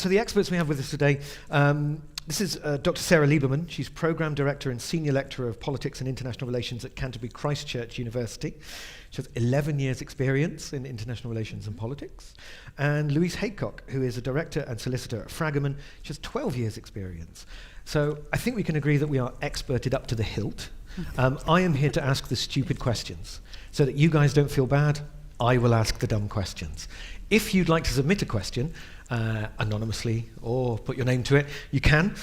So the experts we have with us today, this is Dr. Sarah Lieberman. She's Programme Director and Senior Lecturer of Politics and International Relations at Canterbury Christ Church University. She has 11 years' experience in international relations and politics. And Louise Haycock, who is a Director and Solicitor at Fragaman. She has 12 years' experience. So I think we can agree that we are experted up to the hilt. I am here to ask the stupid questions. So that you guys don't feel bad, I will ask the dumb questions. If you'd like to submit a question, anonymously or put your name to it, you can.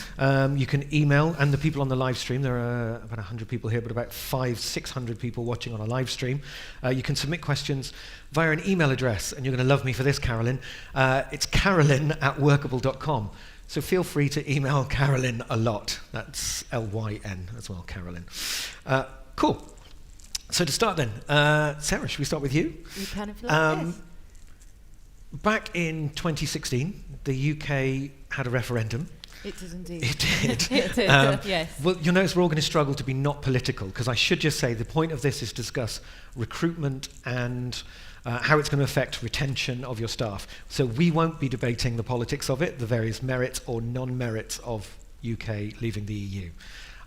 You can email, and the people on the live stream, there are about 100 people here, but about 500-600 people watching on a live stream. You can submit questions via an email address, and you're going to love me for this, Carolyn. It's carolyn@workable.com. So feel free to email Carolyn a lot. That's L-Y-N as well, Carolyn. Cool. So to start then, Sarah, should we start with you? You can if you like, yes. Back in 2016, the UK had a referendum. It did indeed. It did. It did, yes. Well, you'll notice we're all going to struggle to be not political, because I should just say the point of this is to discuss recruitment and how it's going to affect retention of your staff. So we won't be debating the politics of it, the various merits or non-merits of UK leaving the EU.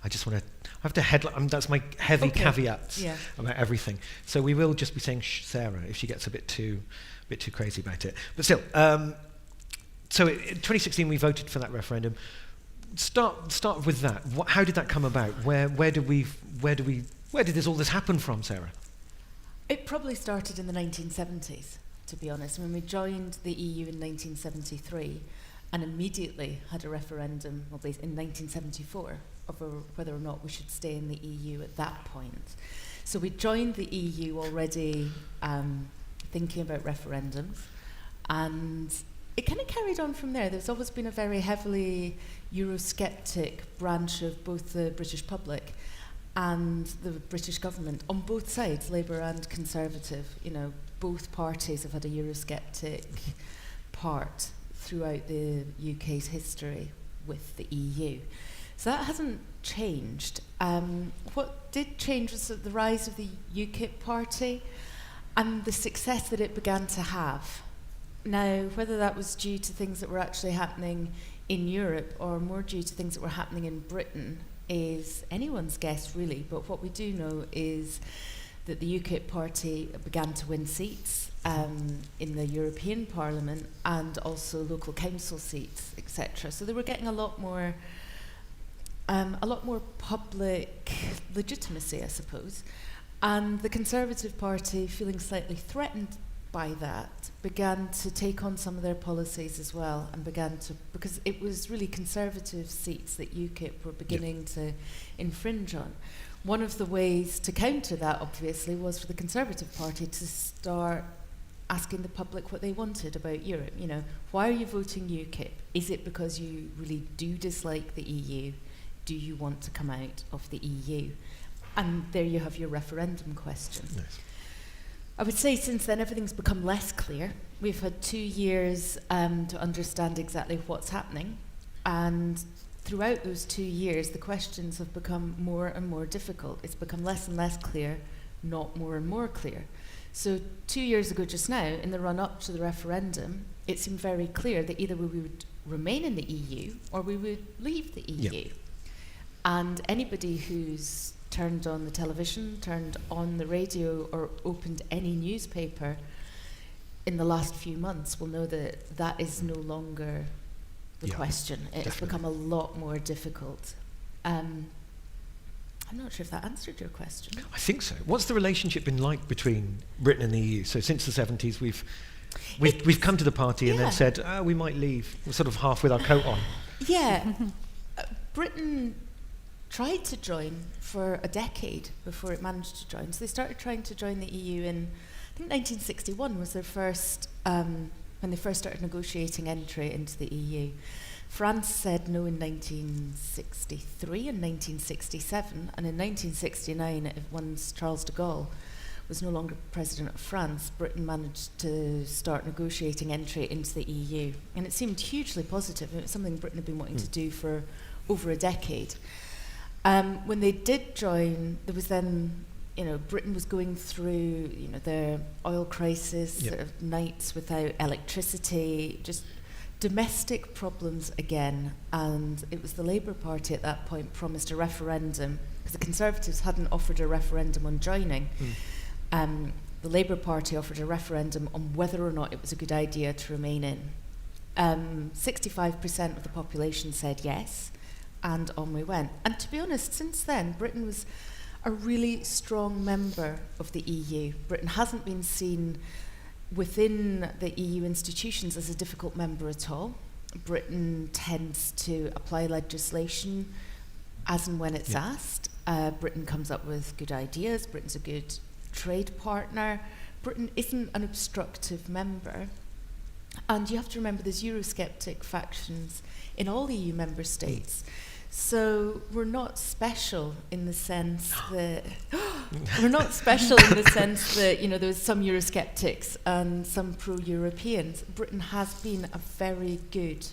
I just want to, I have to headline, that's my heavy caveats about everything. So we will just be saying, shh, Sarah, if she gets a bit too crazy about it. But still, so in 2016 we voted for that referendum. Start with that. How did that come about? Where did all this happen from, Sarah? It probably started in the 1970s, to be honest, when we joined the EU in 1973 and immediately had a referendum, well, in 1974, over whether or not we should stay in the EU at that point. So we joined the EU already thinking about referendums, and it kind of carried on from there. There's always been a very heavily Eurosceptic branch of both the British public and the British government on both sides, Labour and Conservative. You know, both parties have had a Eurosceptic part throughout the UK's history with the EU. So that hasn't changed. What did change was the rise of the UKIP party and the success that it began to have. Now, whether that was due to things that were actually happening in Europe or more due to things that were happening in Britain is anyone's guess, really. But what we do know is that the UKIP party began to win seats in the European Parliament and also local council seats, etc. So they were getting a lot more public legitimacy, I suppose. And the Conservative Party, feeling slightly threatened by that, began to take on some of their policies as well, and because it was really Conservative seats that UKIP were beginning to infringe on. One of the ways to counter that, obviously, was for the Conservative Party to start asking the public what they wanted about Europe. You know, why are you voting UKIP? Is it because you really do dislike the EU? Do you want to come out of the EU? And there you have your referendum question. Nice. I would say since then everything's become less clear. We've had 2 years to understand exactly what's happening, and throughout those 2 years the questions have become more and more difficult. It's become less and less clear, not more and more clear. So 2 years ago just now, in the run-up to the referendum, it seemed very clear that either we would remain in the EU or we would leave the EU. Yep. And anybody who's turned on the television, turned on the radio, or opened any newspaper in the last few months will know that that is no longer the question. It's become a lot more difficult. I'm not sure if that answered your question. I think so. What's the relationship been like between Britain and the EU? So since the 70s, we've come to the party and then said, we might leave. We're sort of half with our coat on. Yeah. Britain tried to join for a decade before it managed to join. So they started trying to join the EU in, I think 1961 was their first, when they first started negotiating entry into the EU. France said no in 1963 and 1967, and in 1969, once Charles de Gaulle was no longer president of France, Britain managed to start negotiating entry into the EU. And it seemed hugely positive. It was something Britain had been wanting to do for over a decade. When they did join, there was then, Britain was going through, their oil crisis, sort of nights without electricity, just domestic problems again, and it was the Labour Party at that point promised a referendum, because the Conservatives hadn't offered a referendum on joining. The Labour Party offered a referendum on whether or not it was a good idea to remain in. 65% of the population said yes, and on we went. And to be honest, since then, Britain was a really strong member of the EU. Britain hasn't been seen within the EU institutions as a difficult member at all. Britain tends to apply legislation as and when it's asked. Britain comes up with good ideas. Britain's a good trade partner. Britain isn't an obstructive member. And you have to remember there's Eurosceptic factions in all EU member states. So we're not special in the sense that there's some Eurosceptics and some pro-Europeans. Britain has been a very good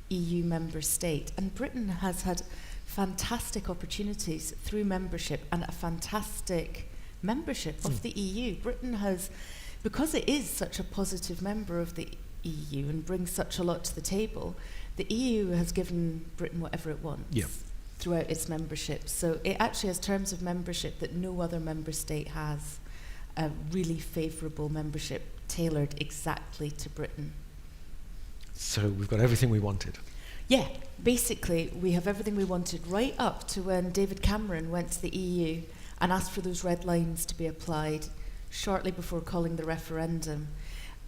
EU member state, and Britain has had fantastic opportunities through membership and a fantastic membership of the EU. Britain has, because it is such a positive member of the EU and brings such a lot to the table, the EU has given Britain whatever it wants throughout its membership. So it actually has terms of membership that no other member state has, a really favourable membership tailored exactly to Britain. So we've got everything we wanted. Yeah, basically we have everything we wanted right up to when David Cameron went to the EU and asked for those red lines to be applied shortly before calling the referendum.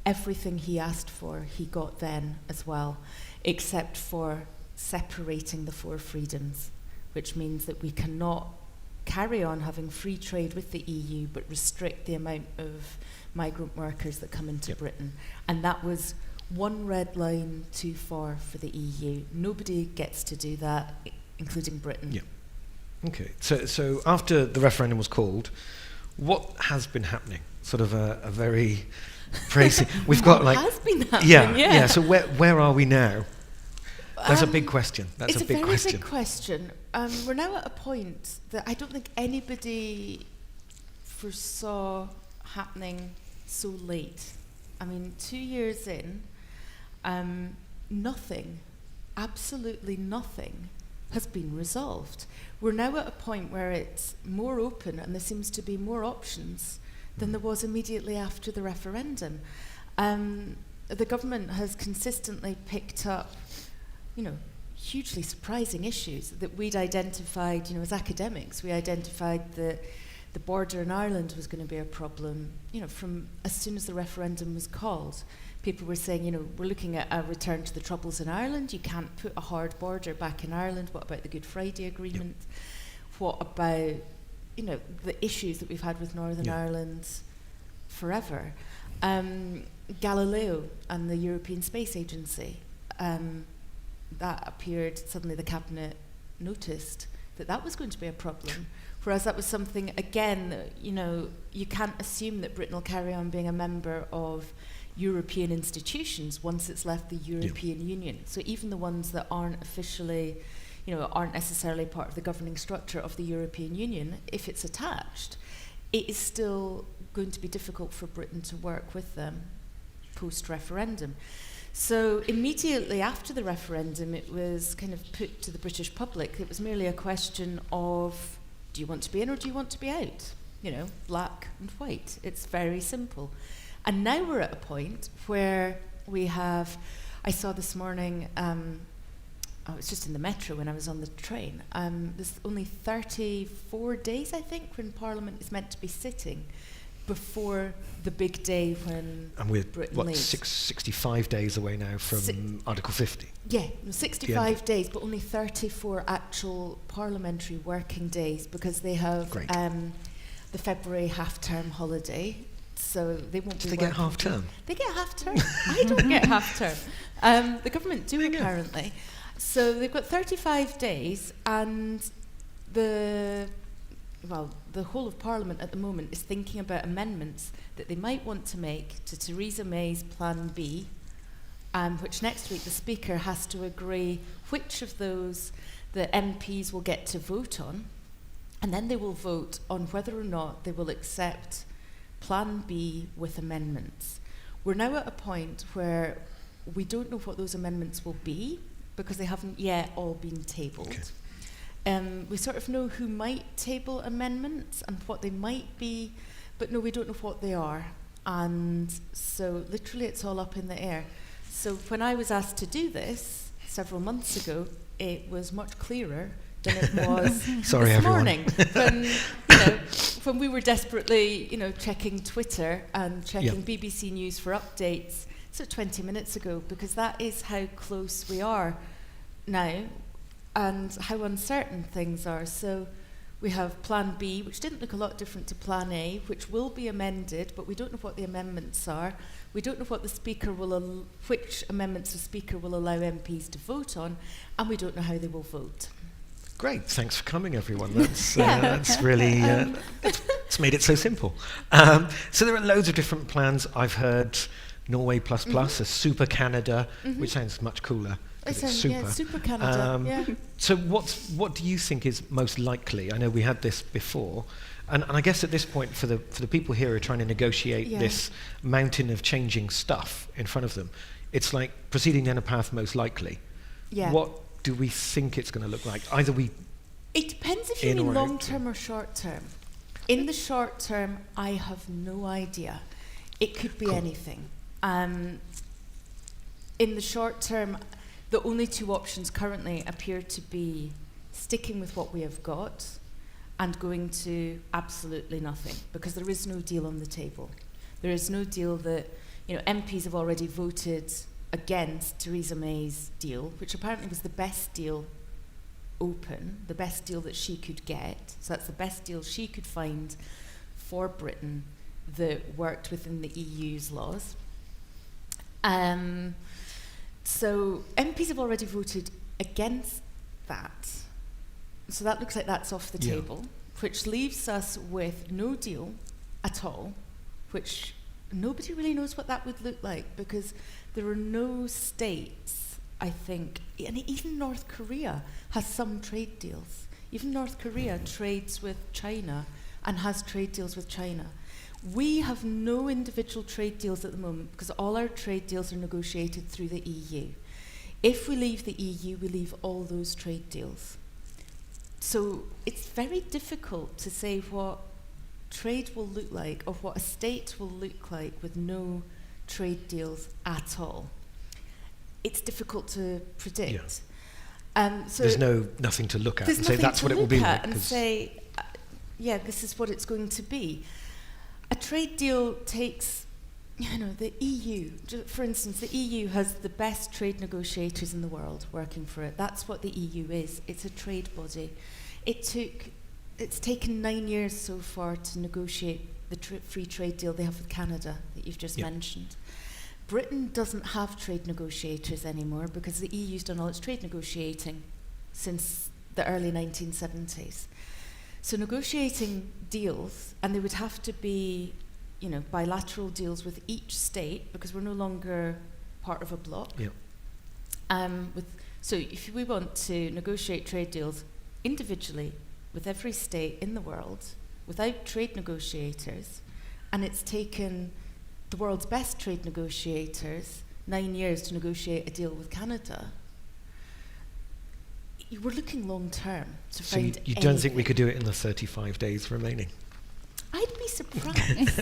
Everything he asked for, he got then as well, except for separating the four freedoms, which means that we cannot carry on having free trade with the EU but restrict the amount of migrant workers that come into Britain. And that was one red line too far for the EU. Nobody gets to do that, including Britain. Yeah. Okay. So after the referendum was called, what has been happening? Sort of a very crazy. We've got like has been happening. Yeah. So where are we now? That's a big question. That's a big question. It's a very big question. We're now at a point that I don't think anybody foresaw happening so late. I mean, 2 years in, nothing, absolutely nothing, has been resolved. We're now at a point where it's more open and there seems to be more options than there was immediately after the referendum. The government has consistently picked up, hugely surprising issues that we'd identified, as academics. We identified that the border in Ireland was going to be a problem, from as soon as the referendum was called. People were saying, we're looking at a return to the Troubles in Ireland. You can't put a hard border back in Ireland. What about the Good Friday Agreement? Yep. What about, the issues that we've had with Northern Ireland forever? Galileo and the European Space Agency. That appeared, suddenly the Cabinet noticed that was going to be a problem. Whereas that was something, again, you can't assume that Britain will carry on being a member of European institutions once it's left the European Union. So even the ones that aren't officially, aren't necessarily part of the governing structure of the European Union, if it's attached, it is still going to be difficult for Britain to work with them post-referendum. So immediately after the referendum, it was kind of put to the British public. It was merely a question of, do you want to be in or do you want to be out? Black and white. It's very simple. And now we're at a point where we have, I saw this morning, I was just in the metro when I was on the train. There's only 34 days, I think, when Parliament is meant to be sitting before the big day when Britain leaves. 65 days away now from Article 50? Yeah, 65 days, but only 34 actual parliamentary working days because they have the February half-term holiday. So they won't be. Do they get half term? They get half term. I don't get half term. The government do apparently. So they've got 35 days, and the whole of Parliament at the moment is thinking about amendments that they might want to make to Theresa May's Plan B, which next week the Speaker has to agree which of those the MPs will get to vote on, and then they will vote on whether or not they will accept Plan B with amendments. We're now at a point where we don't know what those amendments will be because they haven't yet all been tabled. Okay. We sort of know who might table amendments and what they might be, but no, we don't know what they are. And so literally it's all up in the air. So when I was asked to do this several months ago, it was much clearer than it was Sorry, this everyone. morning. When we were desperately, checking Twitter and checking BBC News for updates, so 20 minutes ago, because that is how close we are now and how uncertain things are. So we have Plan B, which didn't look a lot different to Plan A, which will be amended, but we don't know what the amendments are. We don't know what the Speaker which amendments the Speaker will allow MPs to vote on, and we don't know how they will vote. Great, thanks for coming, everyone. That's really, it's made it so simple. So there are loads of different plans. I've heard Norway plus plus, a super Canada, which sounds much cooler. It's super. Yeah, super Canada. So what do you think is most likely? I know we had this before, and I guess at this point, for the people here who are trying to negotiate this mountain of changing stuff in front of them, it's like proceeding down a path most likely. Yeah. What do we think it's going to look like? It depends if you mean long term or short term. In the short term, I have no idea. It could be anything. In the short term, the only two options currently appear to be sticking with what we have got and going to absolutely nothing, because there is no deal on the table. There is no deal that, MPs have already voted against Theresa May's deal, which apparently was the best deal open, the best deal that she could get. So that's the best deal she could find for Britain that worked within the EU's laws. So MPs have already voted against that. So that looks like that's off the table, which leaves us with no deal at all, which nobody really knows what that would look like, because there are no states, I think, and even North Korea has some trade deals. Even North Korea trades with China and has trade deals with China. We have no individual trade deals at the moment because all our trade deals are negotiated through the EU. If we leave the EU, we leave all those trade deals. So it's very difficult to say what trade will look like or what a state will look like with no trade deals at all. It's difficult to predict. So there's nothing to look at and say that's what it will be like. And say, this is what it's going to be. A trade deal takes, the EU, for instance, the EU has the best trade negotiators in the world working for it. That's what the EU is. It's a trade body. It's taken 9 years so far to negotiate the free trade deal they have with Canada that you've just mentioned. Britain doesn't have trade negotiators anymore because the EU's done all its trade negotiating since the early 1970s. So negotiating deals, and they would have to be, bilateral deals with each state because we're no longer part of a bloc. So if we want to negotiate trade deals individually with every state in the world without trade negotiators, and it's taken the world's best trade negotiators 9 years to negotiate a deal with Canada, we're looking long term to find. So you don't think we could do it in the 35 days remaining? I'd be surprised.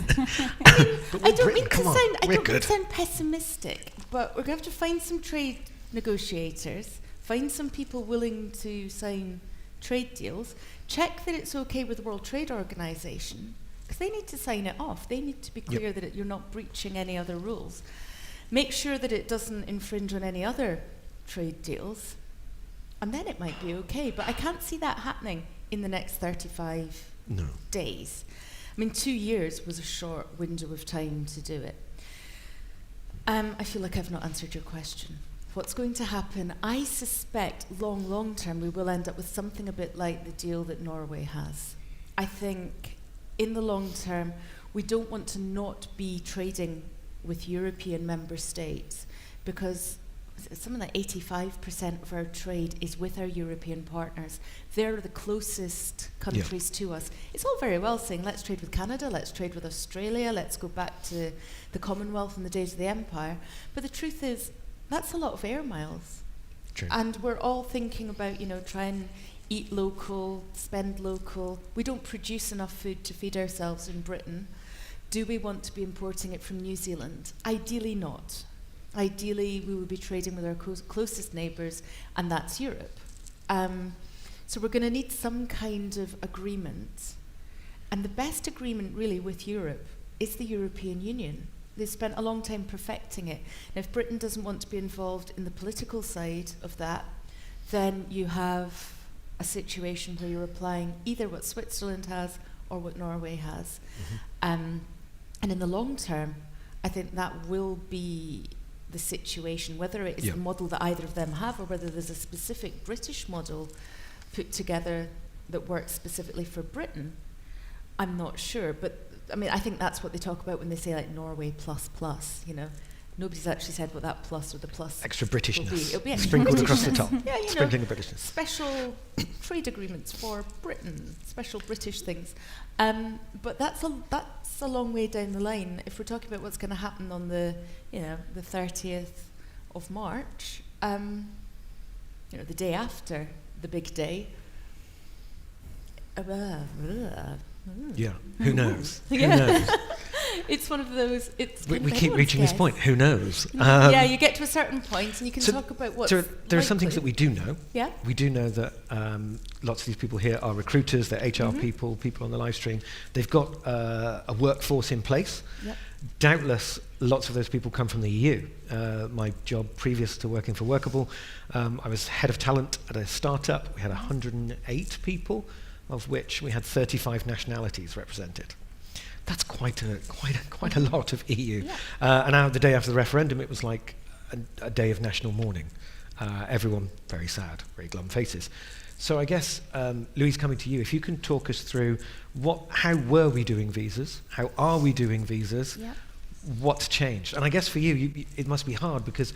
I don't mean to sound pessimistic, but we're going to have to find some trade negotiators, find some people willing to sign trade deals, check that it's okay with the World Trade Organization, because they need to sign it off. They need to be clear that you're not breaching any other rules. Make sure that it doesn't infringe on any other trade deals, and then it might be okay. But I can't see that happening in the next 35 days. I mean, 2 years was a short window of time to do it. I feel like I've not answered your question. What's going to happen? I suspect long term we will end up with something a bit like the deal that Norway has. I think in the long term we don't want to not be trading with European member states because something like 85% of our trade is with our European partners. They're the closest countries to us. It's all very well saying, let's trade with Canada, let's trade with Australia, let's go back to the Commonwealth in the days of the Empire. But the truth is, That's a lot of air miles. True. And we're all thinking about, try and eat local, spend local. We don't produce enough food to feed ourselves in Britain. Do we want to be importing it from New Zealand? Ideally not. Ideally, we would be trading with our closest neighbours, and that's Europe. So we're going to need some kind of agreement. And the best agreement, really, with Europe is the European Union. They've spent a long time perfecting it. And if Britain doesn't want to be involved in the political side of that, then you have a situation where you're applying either what Switzerland has or what Norway has. Mm-hmm. And in the long term, I think that will be the situation, whether it is the model that either of them have or whether there's a specific British model put together that works specifically for Britain. I'm not sure, but I think that's what they talk about when they say Norway plus. Nobody's actually said what that plus or the plus extra Britishness will be. It'll be extra sprinkled Britishness. across the top. Yeah, Sprinkling of Britishness. Special trade agreements for Britain, special British things. But that's a long way down the line. If we're talking about what's going to happen on the 30th of March, the day after the big day. Yeah, who knows? Who Yeah. knows? It's one of those. We keep reaching this point. Who knows? You get to a certain point, and you can talk about what's there are some things that we do know. Yeah. We do know that lots of these people here are recruiters. They're HR people on the live stream. They've got a workforce in place. Yep. Doubtless, lots of those people come from the EU. My job previous to working for Workable, I was head of talent at a startup. We had 108 people, of which we had 35 nationalities represented. That's quite a lot of EU. Yeah. And now, the day after the referendum, it was like a day of national mourning. Everyone very sad, very glum faces. So I guess, Louise, coming to you, if you can talk us through how were we doing visas? How are we doing visas? Yeah. What's changed? And I guess for you, it must be hard because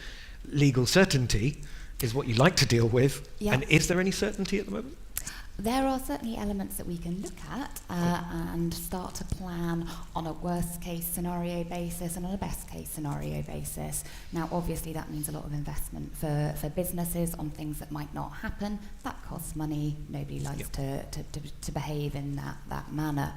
legal certainty is what you like to deal with. Yeah. And is there any certainty at the moment? There are certainly elements that we can look at and start to plan on a worst case scenario basis and on a best case scenario basis. Now, obviously, that means a lot of investment for businesses on things that might not happen. That costs money. Nobody likes to behave in that manner.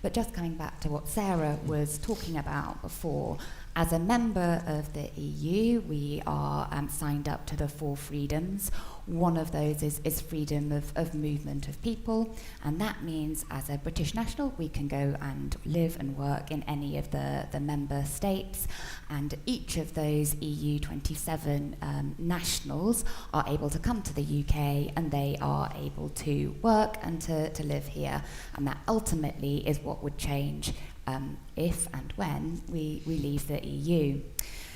But just coming back to what Sarah was talking about before, as a member of the EU, we are signed up to the 4 freedoms. One of those is freedom of movement of people, and that means as a British national we can go and live and work in any of the member states, and each of those EU 27 nationals are able to come to the UK and they are able to work and to live here, and that ultimately is what would change if and when we leave the EU.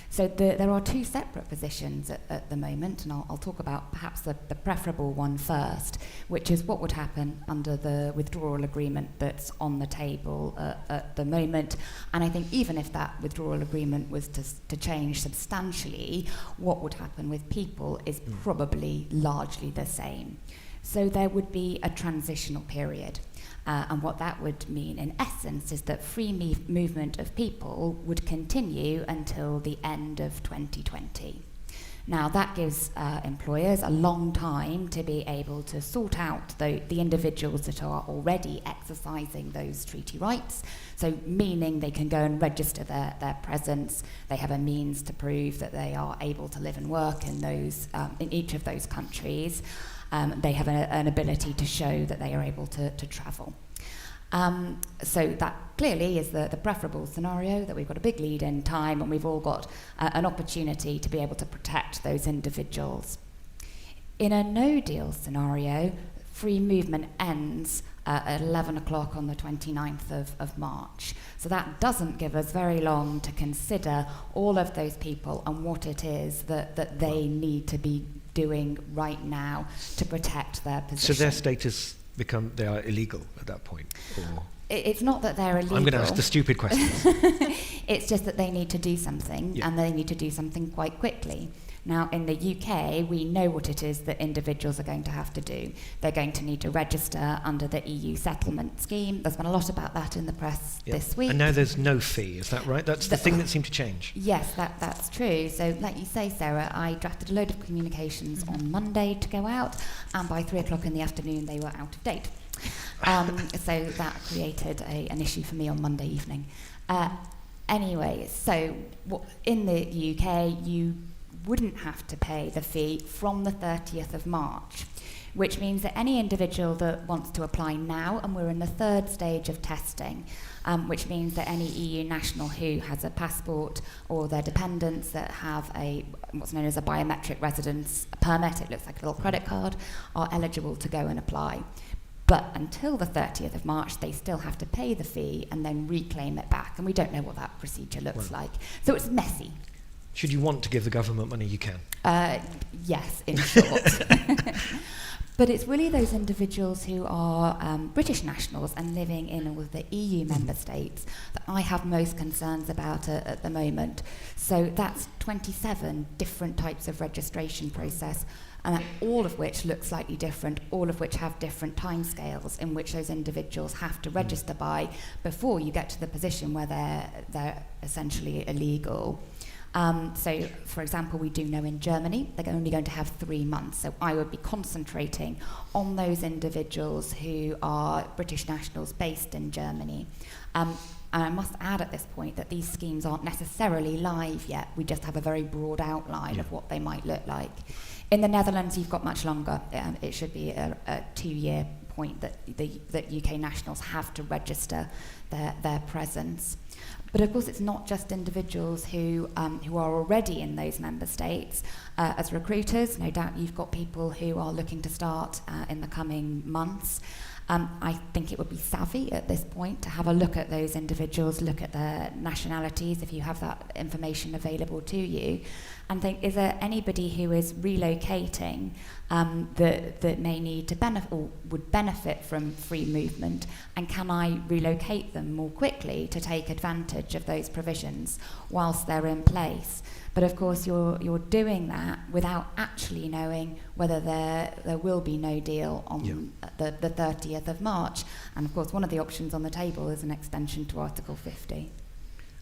So there are 2 separate positions at the moment, and I'll talk about perhaps the preferable one first, which is what would happen under the withdrawal agreement that's on the table at the moment. And I think even if that withdrawal agreement was to change substantially, what would happen with people is probably largely the same. So there would be a transitional period. And what that would mean, in essence, is that free movement of people would continue until the end of 2020. Now, that gives employers a long time to be able to sort out the individuals that are already exercising those treaty rights, so meaning they can go and register their presence, they have a means to prove that they are able to live and work in each of those countries. They have an ability to show that they are able to travel. So that clearly is the preferable scenario, that we've got a big lead in time and we've all got an opportunity to be able to protect those individuals. In a no-deal scenario, free movement ends at 11 o'clock on the 29th of March. So that doesn't give us very long to consider all of those people and what it is that they need to be doing right now to protect their position. So their status they are illegal at that point? Or? It's not that they're illegal. I'm going to ask the stupid questions. It's just that they need to do something, Yeah. and they need to do something quite quickly. Now, in the UK, we know what it is that individuals are going to have to do. They're going to need to register under the EU settlement scheme. There's been a lot about that in the press this week. And now there's no fee, is that right? That's the thing that seemed to change. Yes, that's true. So, like you say, Sarah, I drafted a load of communications on Monday to go out, and by 3 o'clock in the afternoon, they were out of date. So that created an issue for me on Monday evening. Anyway, so in the UK, you wouldn't have to pay the fee from the 30th of March, which means that any individual that wants to apply now, and we're in the third stage of testing, which means that any EU national who has a passport or their dependents that have what's known as a biometric residence permit, it looks like a little credit card, are eligible to go and apply. But until the 30th of March, they still have to pay the fee and then reclaim it back. And we don't know what that procedure looks like. So it's messy. Should you want to give the government money, you can. Yes, in short. But it's really those individuals who are British nationals and living in all of the EU member states that I have most concerns about at the moment. So that's 27 different types of registration process, and all of which look slightly different, all of which have different timescales in which those individuals have to register by before you get to the position where they're essentially illegal. So, for example, we do know in Germany they're only going to have 3 months. So I would be concentrating on those individuals who are British nationals based in Germany. And I must add at this point that these schemes aren't necessarily live yet. We just have a very broad outline of what they might look like. In the Netherlands, you've got much longer. It should be a 2-year point that UK nationals have to register their presence. But of course, it's not just individuals who are already in those member states. As recruiters, no doubt you've got people who are looking to start in the coming months. I think it would be savvy at this point to have a look at those individuals, look at their nationalities if you have that information available to you, and think, is there anybody who is relocating that may need to benefit or would benefit from free movement, and can I relocate them more quickly to take advantage of those provisions whilst they're in place? But of course, you're doing that without actually knowing whether there will be no deal on the 30th of March. And of course, one of the options on the table is an extension to Article 50.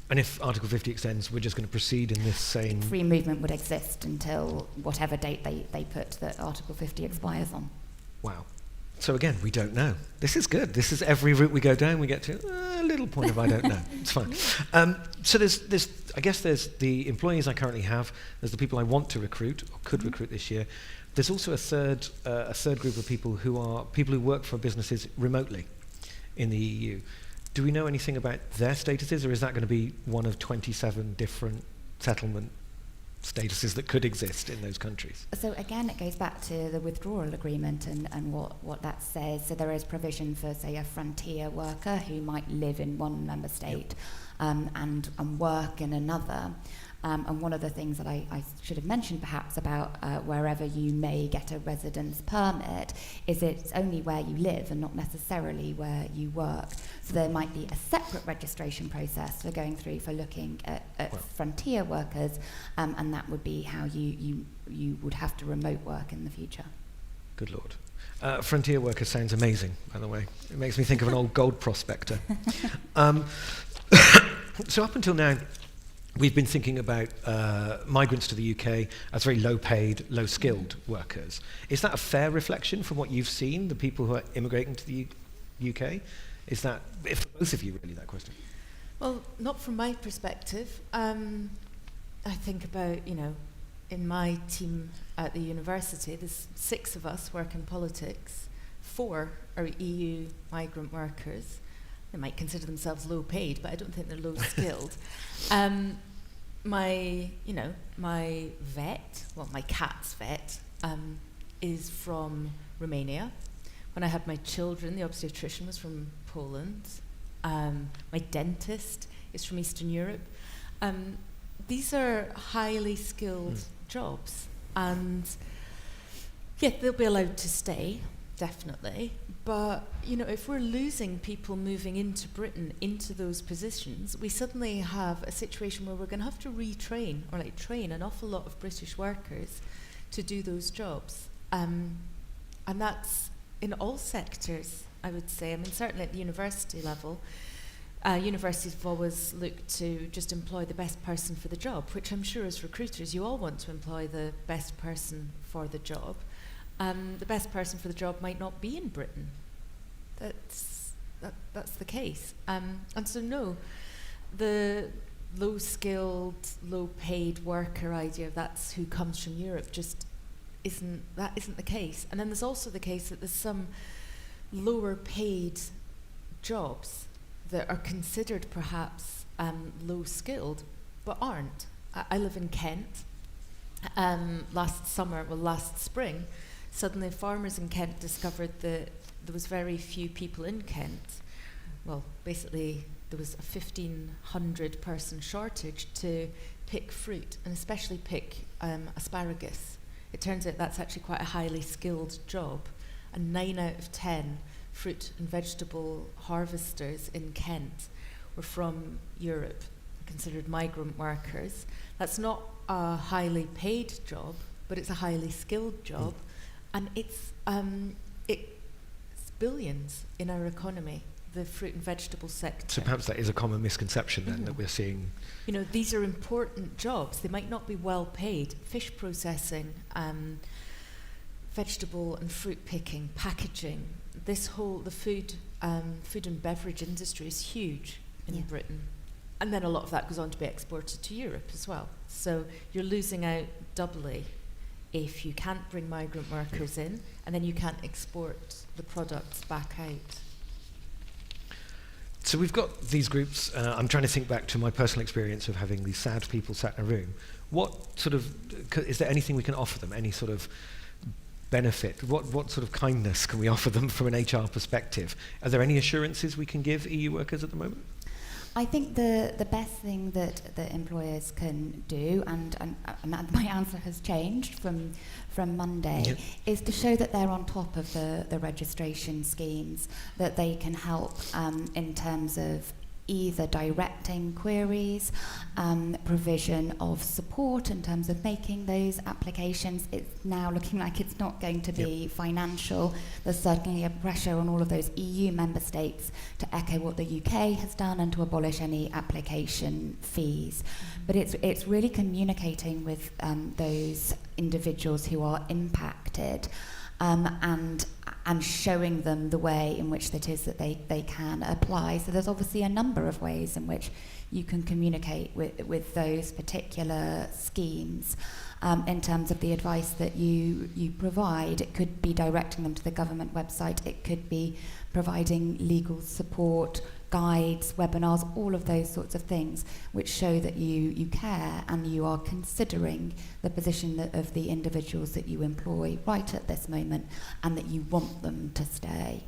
And if Article 50 extends, we're just going to proceed in this same... Free movement would exist until whatever date they put that Article 50 expires on. Wow. So again, we don't know. This is good. This is every route we go down, we get to a little point of I don't know. It's fine. So there's I guess there's the employees I currently have, there's the people I want to recruit or could recruit this year. There's also a third group of people who work for businesses remotely in the EU. Do we know anything about their statuses, or is that going to be one of 27 different settlement statuses that could exist in those countries? So again, it goes back to the withdrawal agreement and what that says. So there is provision for, say, a frontier worker who might live in one member state and work in another. And one of the things that I should have mentioned perhaps about wherever you may get a residence permit is it's only where you live and not necessarily where you work. So there might be a separate registration process for going through for looking at frontier workers, and that would be how you would have to remote work in the future. Good Lord. Frontier worker sounds amazing, by the way. It makes me think of an old gold prospector. So up until now, we've been thinking about migrants to the UK as very low-paid, low-skilled workers. Is that a fair reflection from what you've seen, the people who are immigrating to the UK? Is that, if for both of you, really, that question? Well, not from my perspective. I think about, in my team at the university, there's 6 of us work in politics. 4 are EU migrant workers. They might consider themselves low paid, but I don't think they're low skilled. My cat's vet, is from Romania. When I had my children, the obstetrician was from Poland. My dentist is from Eastern Europe. These are highly skilled jobs, and they'll be allowed to stay. definitely. But, if we're losing people moving into Britain, into those positions, we suddenly have a situation where we're going to have to retrain or train an awful lot of British workers to do those jobs. And that's in all sectors, I would say. I mean, certainly at the university level, universities have always looked to just employ the best person for the job, which I'm sure as recruiters you all want to employ the best person for the job. The best person for the job might not be in Britain. That's the case. And so no, the low-skilled, low-paid worker idea of that's who comes from Europe just isn't the case. And then there's also the case that there's some lower-paid jobs that are considered perhaps low-skilled, but aren't. I live in Kent. Last spring, suddenly farmers in Kent discovered that there was very few people in Kent. Well, basically, there was a 1,500 person shortage to pick fruit, and especially pick asparagus. It turns out that's actually quite a highly skilled job, and 9 out of 10 fruit and vegetable harvesters in Kent were from Europe, considered migrant workers. That's not a highly paid job, but it's a highly skilled job, and it's billions in our economy, the fruit and vegetable sector. So perhaps that is a common misconception then, that we're seeing. These are important jobs. They might not be well paid. Fish processing, vegetable and fruit picking, packaging. The food and beverage industry is huge in Britain. And then a lot of that goes on to be exported to Europe as well. So you're losing out doubly if you can't bring migrant workers in, and then you can't export the products back out. So we've got these groups. I'm trying to think back to my personal experience of having these sad people sat in a room. Is there anything we can offer them? Any sort of benefit? What sort of kindness can we offer them from an HR perspective? Are there any assurances we can give EU workers at the moment? I think the best thing that employers can do, and my answer has changed from Monday, is to show that they're on top of the registration schemes, that they can help in terms of either directing queries, provision of support in terms of making those applications. It's now looking like it's not going to be financial. There's certainly a pressure on all of those EU member states to echo what the UK has done and to abolish any application fees. But it's really communicating with those individuals who are impacted, and showing them the way in which it is that they can apply. So there's obviously a number of ways in which you can communicate with those particular schemes. In terms of the advice that you provide, it could be directing them to the government website, it could be providing legal support, guides, webinars, all of those sorts of things which show that you care and you are considering the position of the individuals that you employ right at this moment, and that you want them to stay.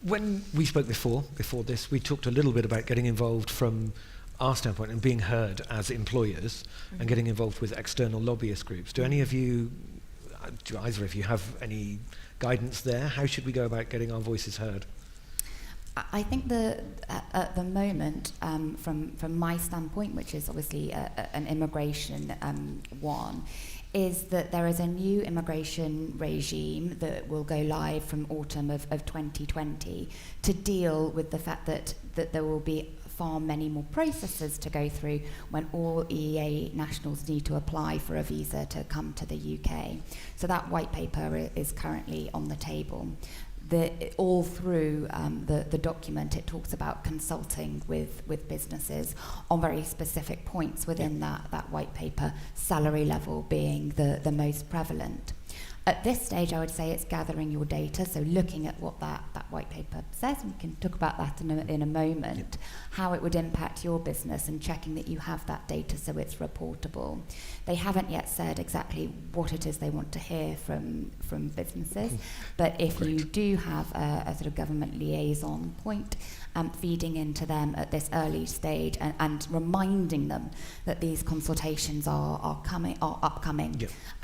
When we spoke before this, we talked a little bit about getting involved from our standpoint and being heard as employers, and getting involved with external lobbyist groups. Do either of you have any guidance there? How should we go about getting our voices heard? I think at the moment, from my standpoint, which is obviously an immigration one, is that there is a new immigration regime that will go live from autumn of 2020 to deal with the fact that there will be far many more processes to go through when all EEA nationals need to apply for a visa to come to the UK. So that white paper is currently on the table. All through the document, it talks about consulting with businesses on very specific points within that white paper, salary level being the most prevalent. At this stage, I would say it's gathering your data, so looking at what that white paper says, and we can talk about that in a moment, how it would impact your business, and checking that you have that data so it's reportable. They haven't yet said exactly what it is they want to hear from businesses, but if you do have a sort of government liaison point, feeding into them at this early stage and reminding them that these consultations are upcoming,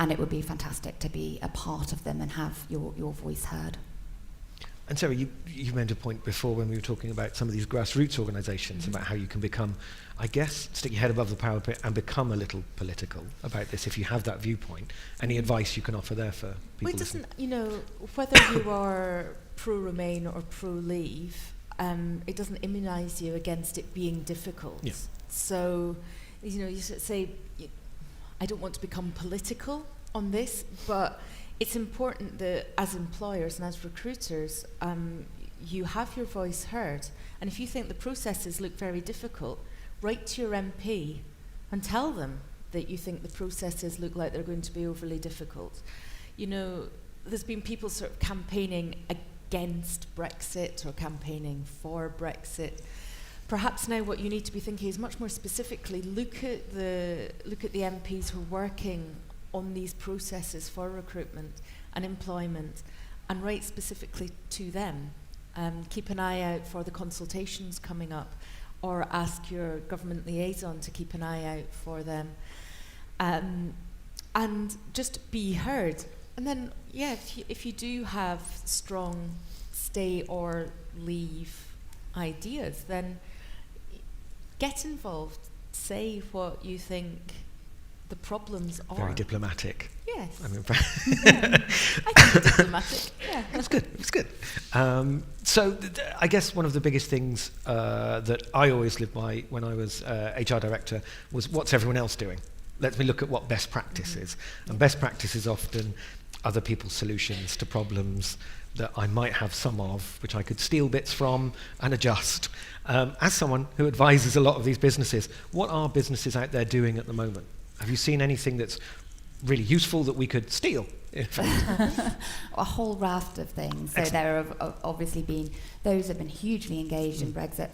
and it would be fantastic to be a part of them and have your voice heard. And Sarah, you made a point before when we were talking about some of these grassroots organisations, about how you can become, I guess, stick your head above the parapet and become a little political about this if you have that viewpoint. Any advice you can offer there for people? Well, it doesn't, whether you are pro-Remain or pro-Leave, it doesn't immunise you against it being difficult. Yeah. So, you say, I don't want to become political on this, but it's important that as employers and as recruiters, you have your voice heard. And if you think the processes look very difficult, write to your MP and tell them that you think the processes look like they're going to be overly difficult. There's been people sort of campaigning against Brexit or campaigning for Brexit. Perhaps now what you need to be thinking is much more specifically, look at the MPs who are working on these processes for recruitment and employment, and write specifically to them. Keep an eye out for the consultations coming up, or ask your government liaison to keep an eye out for them. And just be heard. And then, if you do have strong stay or leave ideas, then get involved. Say what you think the problems are. Very diplomatic. Yes. I mean, I think it's diplomatic. Yeah. That's good. It's good. So I guess one of the biggest things that I always lived by when I was HR director was, what's everyone else doing? Let me look at what best practice is. And best practice is often other people's solutions to problems that I might have some of, which I could steal bits from and adjust. As someone who advises a lot of these businesses, what are businesses out there doing at the moment? Have you seen anything that's really useful that we could steal, in fact? A whole raft of things. So Excellent. there have obviously been those have been hugely engaged in Brexit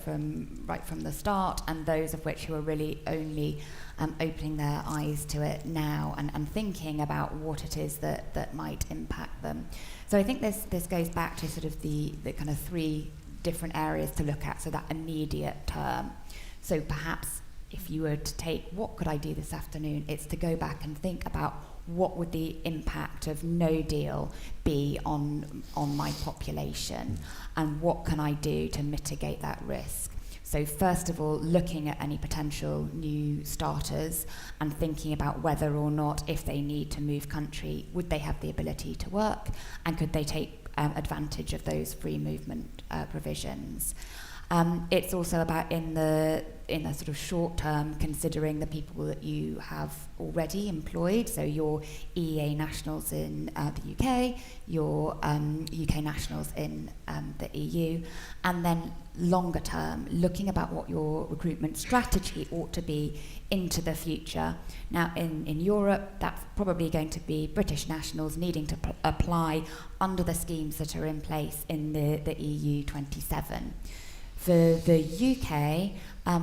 right from the start, and those of which who are really only opening their eyes to it now and thinking about what it is that might impact them. So I think this goes back to sort of the kind of three different areas to look at, so that immediate term. So perhaps if you were to take, what could I do this afternoon? It's to go back and think about what would the impact of no deal be on my population, and what can I do to mitigate that risk? So first of all, looking at any potential new starters and thinking about whether or not, if they need to move country, would they have the ability to work, and could they take advantage of those free movement provisions. It's also about in the sort of short term, considering the people that you have already employed, so your EEA nationals in the UK, your UK nationals in the EU, and then longer term, looking about what your recruitment strategy ought to be into the future. Now in Europe, that's probably going to be British nationals needing to apply under the schemes that are in place in the EU 27. For the UK,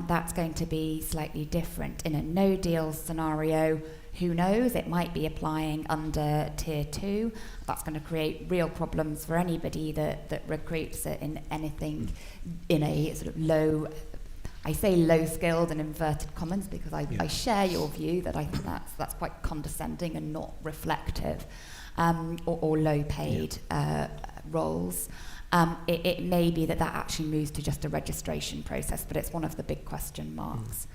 that's going to be slightly different. In a no-deal scenario, who knows, it might be applying under Tier 2. That's going to create real problems for anybody that recruits in anything in a sort of low, I say low-skilled in inverted commas because I share your view that I think that's quite condescending and not reflective, or low-paid roles. It may be that actually moves to just a registration process, but it's one of the big question marks.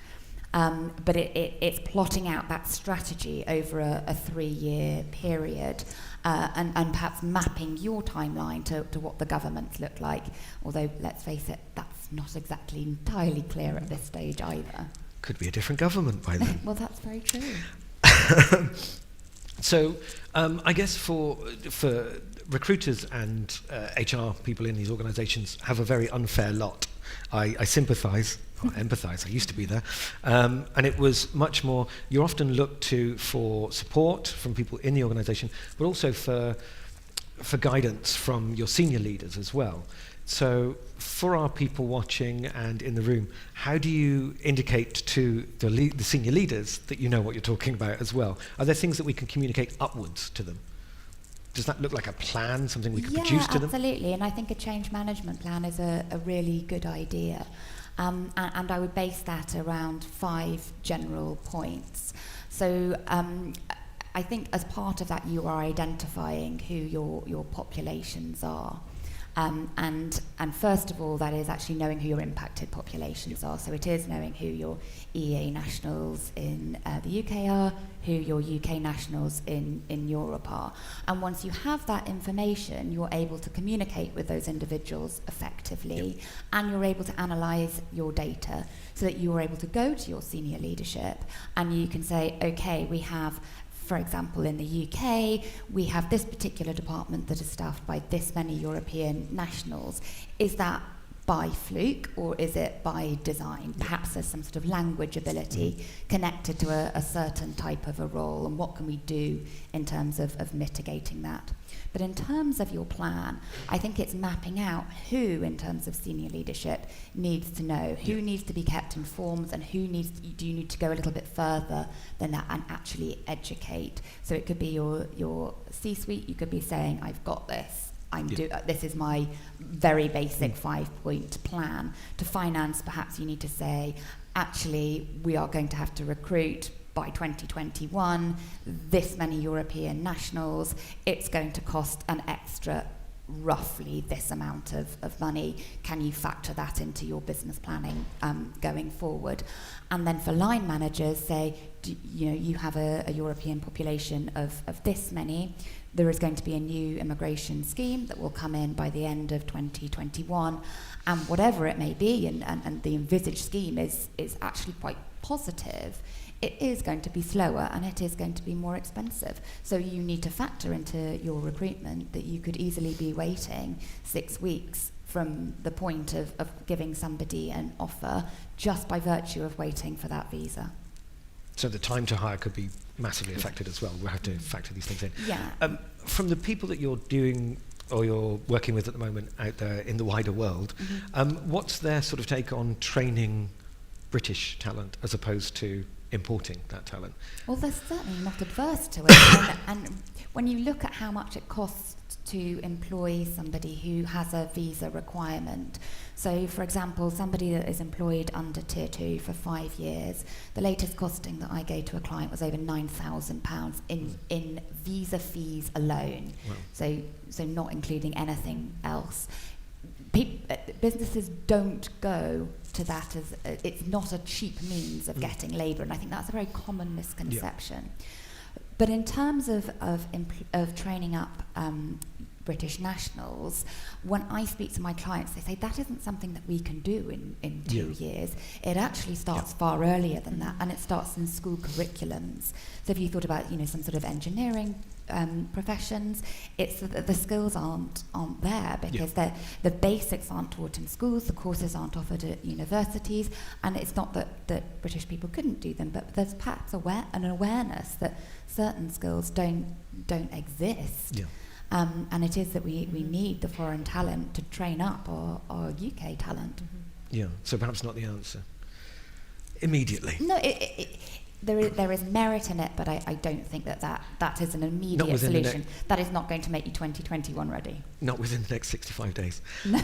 But it's plotting out that strategy over a 3-year period, and perhaps mapping your timeline to what the governments look like, although let's face it, that's not exactly entirely clear at this stage either. Could be a different government by then. Well, that's very true. So I guess for recruiters and HR people in these organisations have a very unfair lot. I sympathise, or empathise, I used to be there, and it was much more, you're often looked to for support from people in the organisation, but also for guidance from your senior leaders as well. So for our people watching and in the room, how do you indicate to the senior leaders that you know what you're talking about as well? Are there things that we can communicate upwards to them? Does that look like a plan, something we could produce to them? Yeah, absolutely. And I think a change management plan is a really good idea. And I would base that around 5 general points. So I think as part of that, you are identifying who your populations are. And first of all, that is actually knowing who your impacted populations are. So it is knowing who your EEA nationals in the UK are, who your UK nationals in Europe are. And once you have that information, you're able to communicate with those individuals effectively, and you're able to analyse your data so that you're able to go to your senior leadership and you can say, okay, we have, for example, in the UK, we have this particular department that is staffed by this many European nationals. Is that by fluke or is it by design? Perhaps there's some sort of language ability connected to a certain type of a role, and what can we do in terms of mitigating that? But in terms of your plan, I think it's mapping out who, in terms of senior leadership, needs to know, who needs to be kept informed, and who do you need to go a little bit further than that and actually educate. So it could be your C-suite, you could be saying, I've got this. This is my very basic 5-point plan. To finance, perhaps you need to say, actually, we are going to have to recruit by 2021 this many European nationals. It's going to cost an extra roughly this amount of money. Can you factor that into your business planning going forward? And then for line managers, say, you have a European population of this many. There is going to be a new immigration scheme that will come in by the end of 2021, and whatever it may be, and the envisaged scheme is actually quite positive, it is going to be slower and it is going to be more expensive. So you need to factor into your recruitment that you could easily be waiting 6 weeks from the point of giving somebody an offer just by virtue of waiting for that visa. So the time to hire could be massively affected as well. We'll have to factor these things in. Yeah. From the people that you're doing or you're working with at the moment out there in the wider world, what's their sort of take on training British talent as opposed to importing that talent? Well, they're certainly not adverse to it. and when you look at how much it costs to employ somebody who has a visa requirement, so for example, somebody that is employed under Tier 2 for 5 years, the latest costing that I gave to a client was over £9,000 in visa fees alone. Wow. So not including anything else. Businesses don't go to that as it's not a cheap means of getting labour, and I think that's a very common misconception. Yeah. But in terms of training up British nationals, when I speak to my clients, they say that isn't something that we can do in 2 years. It actually starts far earlier than that, and it starts in school curriculums. So if you thought about some sort of engineering professions, it's that the skills aren't there because the basics aren't taught in schools, the courses aren't offered at universities, and it's not that British people couldn't do them, but there's perhaps an awareness that certain skills don't exist. Yeah. And it is that we need the foreign talent to train up our UK talent. Yeah, so perhaps not the answer immediately. No, there is merit in it, but I don't think that is an immediate solution. That is not going to make you 2021 ready. Not within the next 65 days. No.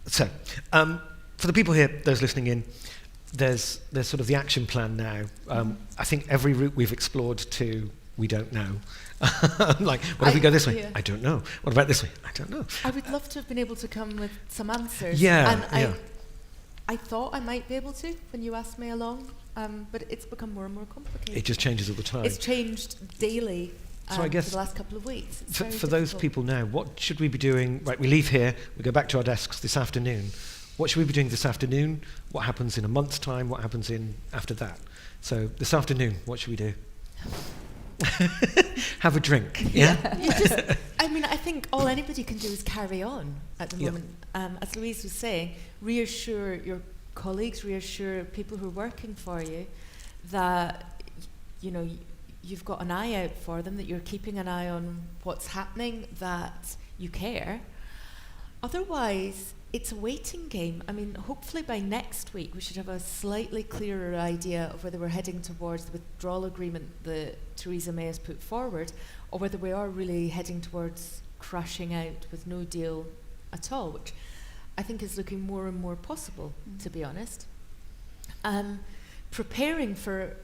So, for the people here, those listening in, there's sort of the action plan now. I think every route we've explored to, we don't know. Like, what if we go this way? Yeah. I don't know. What about this way? I don't know. I would love to have been able to come with some answers. Yeah, and I thought I might be able to when you asked me along, but it's become more and more complicated. It just changes all the time. It's changed daily so I guess for the last couple of weeks. For those people now, what should we be doing? Right, we leave here, we go back to our desks this afternoon. What should we be doing this afternoon? What happens in a month's time? What happens after that? So this afternoon, what should we do? Have a drink, yeah? I think all anybody can do is carry on at the moment. As Louise was saying, reassure your colleagues, reassure people who are working for you that, you've got an eye out for them, that you're keeping an eye on what's happening, that you care. Otherwise, it's a waiting game. Hopefully by next week we should have a slightly clearer idea of whether we're heading towards the withdrawal agreement that Theresa May has put forward, or whether we are really heading towards crashing out with no deal at all, which I think is looking more and more possible, to be honest. Preparing for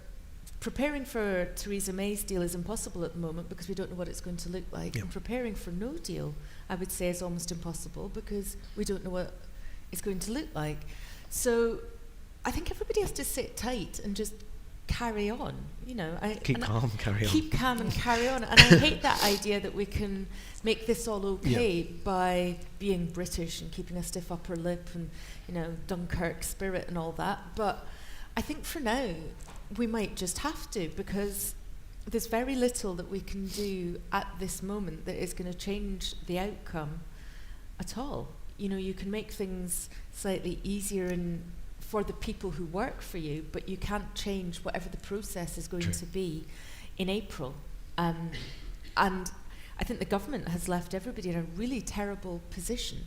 preparing for Theresa May's deal is impossible at the moment because we don't know what it's going to look like. Yeah. And preparing for no deal, I would say, is almost impossible because we don't know what it's going to look like. So I think everybody has to sit tight and just carry on, you know. Keep calm, carry on. Keep calm and carry on. And I hate that idea that we can make this all okay by being British and keeping a stiff upper lip and, you know, Dunkirk spirit and all that. But I think for now, we might just have to, because there's very little that we can do at this moment that is going to change the outcome at all. You know, you can make things slightly easier and for the people who work for you, but you can't change whatever the process is going to be in April. And I think the government has left everybody in a really terrible position.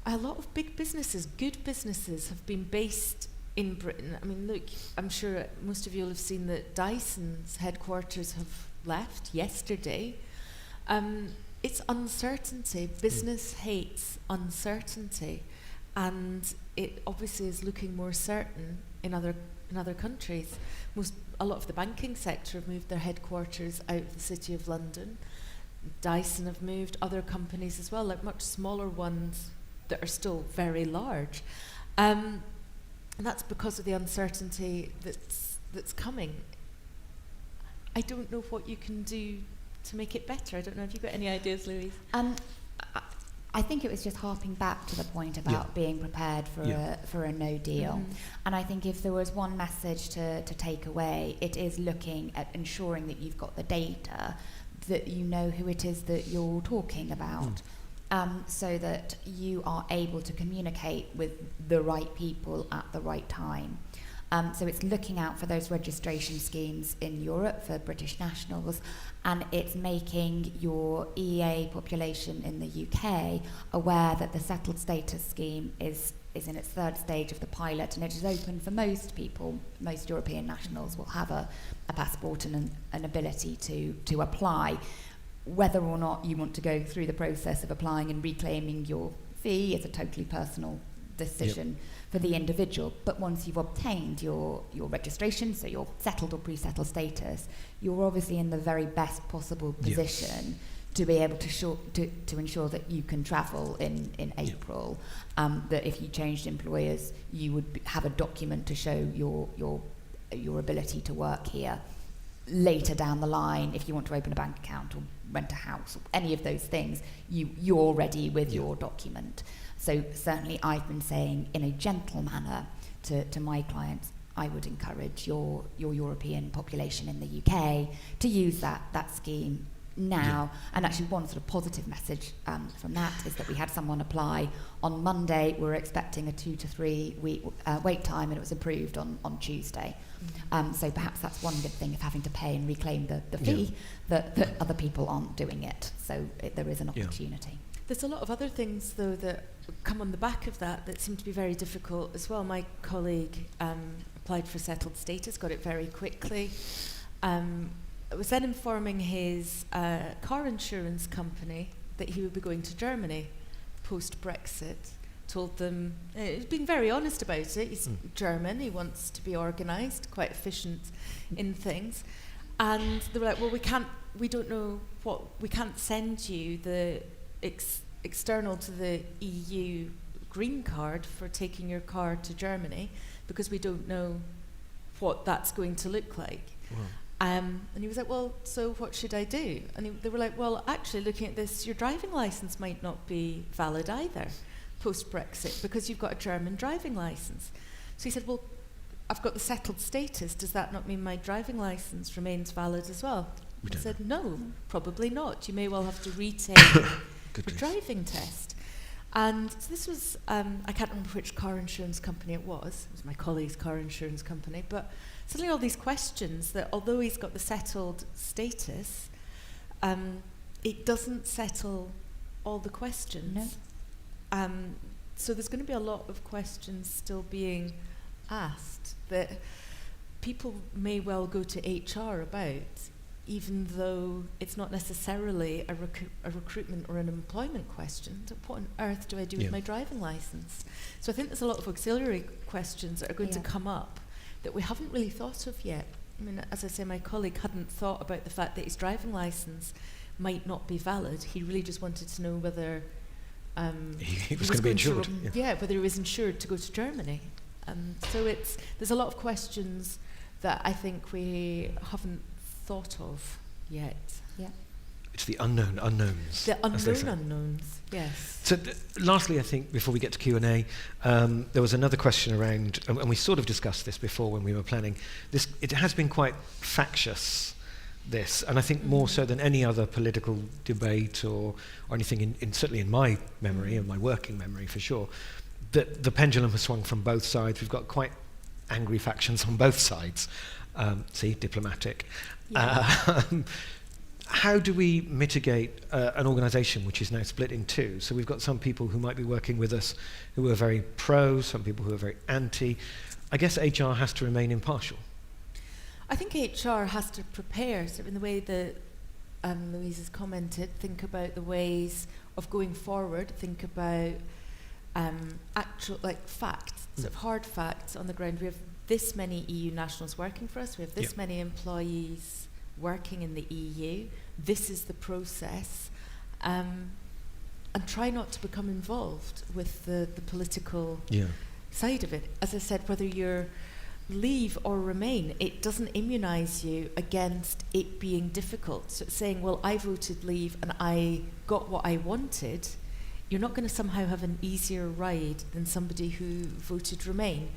A lot of big businesses, good businesses, have been based in Britain. I mean, look, I'm sure most of you will have seen that Dyson's headquarters have left yesterday. It's uncertainty. Business hates uncertainty. And it obviously is looking more certain in other countries. A lot of the banking sector have moved their headquarters out of the City of London. Dyson have moved, other companies as well, like much smaller ones that are still very large. And that's because of the uncertainty that's coming. I don't know what you can do to make it better. I don't know if you've got any ideas, Louise. I think it was just harping back to the point about being prepared for a no deal. Mm-hmm. And I think if there was one message to take away, it is looking at ensuring that you've got the data, that you know who it is that you're talking about, so that you are able to communicate with the right people at the right time. So it's looking out for those registration schemes in Europe for British nationals, and it's making your EEA population in the UK aware that the settled status scheme is in its third stage of the pilot, and it is open for most people. Most European nationals will have a passport and an ability to apply. Whether or not you want to go through the process of applying and reclaiming your fee is a totally personal decision for the individual. But once you've obtained your registration, so your settled or pre-settled status, you're obviously in the very best possible position to be able to ensure that you can travel in April. That if you changed employers, you would have a document to show your ability to work here. Later down the line, if you want to open a bank account or rent a house, or any of those things, you're ready with your document. So certainly I've been saying in a gentle manner to my clients, I would encourage your European population in the UK to use that scheme now. And actually one sort of positive message from that is that we had someone apply on Monday. We were expecting a 2 to 3 week wait time, and it was approved on Tuesday. So perhaps that's one good thing of having to pay and reclaim the fee, that other people aren't doing it. So there is an opportunity. There's a lot of other things, though, that come on the back of that seem to be very difficult as well. My colleague applied for settled status, got it very quickly. Was then informing his car insurance company that he would be going to Germany post-Brexit. Told them, he's been very honest about it. He's German, he wants to be organised, quite efficient in things. And they were like, well, we can't send you the external to the EU green card for taking your car to Germany because we don't know what that's going to look like. Wow. And he was like, well, so what should I do? And they were like, well, actually, looking at this, your driving licence might not be valid either post-Brexit because you've got a German driving licence. So he said, well, I've got the settled status. Does that not mean my driving licence remains valid as well? I said, no, probably not. You may well have to retake the driving test. And so this was, I can't remember which car insurance company it was. It was my colleague's car insurance company. But suddenly all these questions that, although he's got the settled status, it doesn't settle all the questions. No. So there's going to be a lot of questions still being asked that people may well go to HR about, even though it's not necessarily a recruitment or an employment question. What on earth do I do with my driving licence? So I think there's a lot of auxiliary questions that are going to come up that we haven't really thought of yet I mean, as I say, my colleague hadn't thought about the fact that his driving licence might not be valid. He really just wanted to know whether he was going to be insured. Whether he was insured to go to Germany. So there's a lot of questions that I think we haven't thought of yet. Yeah. It's the unknown unknowns. The unknown unknowns, yes. So lastly, I think, before we get to Q&A, there was another question around, and we sort of discussed this before when we were planning, this. It has been quite factious, this, and I think more so than any other political debate or anything, certainly in my memory, in my working memory for sure, that the pendulum has swung from both sides. We've got quite angry factions on both sides. See, diplomatic. Yeah. How do we mitigate an organisation which is now split in two? So we've got some people who might be working with us who are very pro, some people who are very anti. I guess HR has to remain impartial. I think HR has to prepare, so in the way that Louise has commented, think about the ways of going forward, think about actual, facts, sort of hard facts on the ground. We have this many EU nationals working for us, we have this many employees working in the EU, this is the process, and try not to become involved with the political side of it. As I said, whether you're leave or remain, it doesn't immunise you against it being difficult. So it's saying, well, I voted leave and I got what I wanted, you're not going to somehow have an easier ride than somebody who voted remain.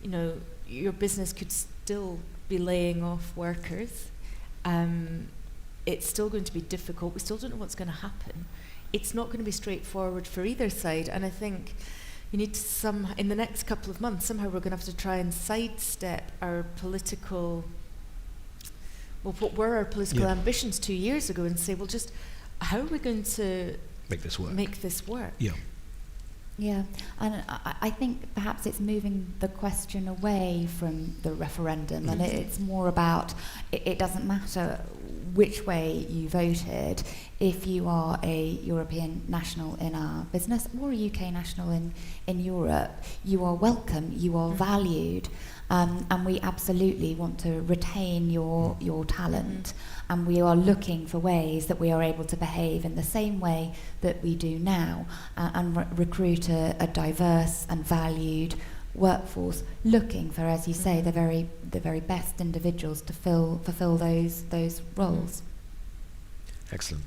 You know, your business could still be laying off workers. It's still going to be difficult. We still don't know what's going to happen. It's not going to be straightforward for either side. And I think you need to in the next couple of months, somehow we're going to have to try and sidestep our political, what were our political ambitions 2 years ago, and say, well, just how are we going to make this work? Yeah. Yeah, and I think perhaps it's moving the question away from the referendum, and it's more about, it doesn't matter which way you voted, if you are a European national in our business or a UK national in Europe, you are welcome, you are valued, and we absolutely want to retain your talent. And we are looking for ways that we are able to behave in the same way that we do now, and recruit a diverse and valued workforce, looking for, as you say, the very best individuals to fulfill those roles. Excellent.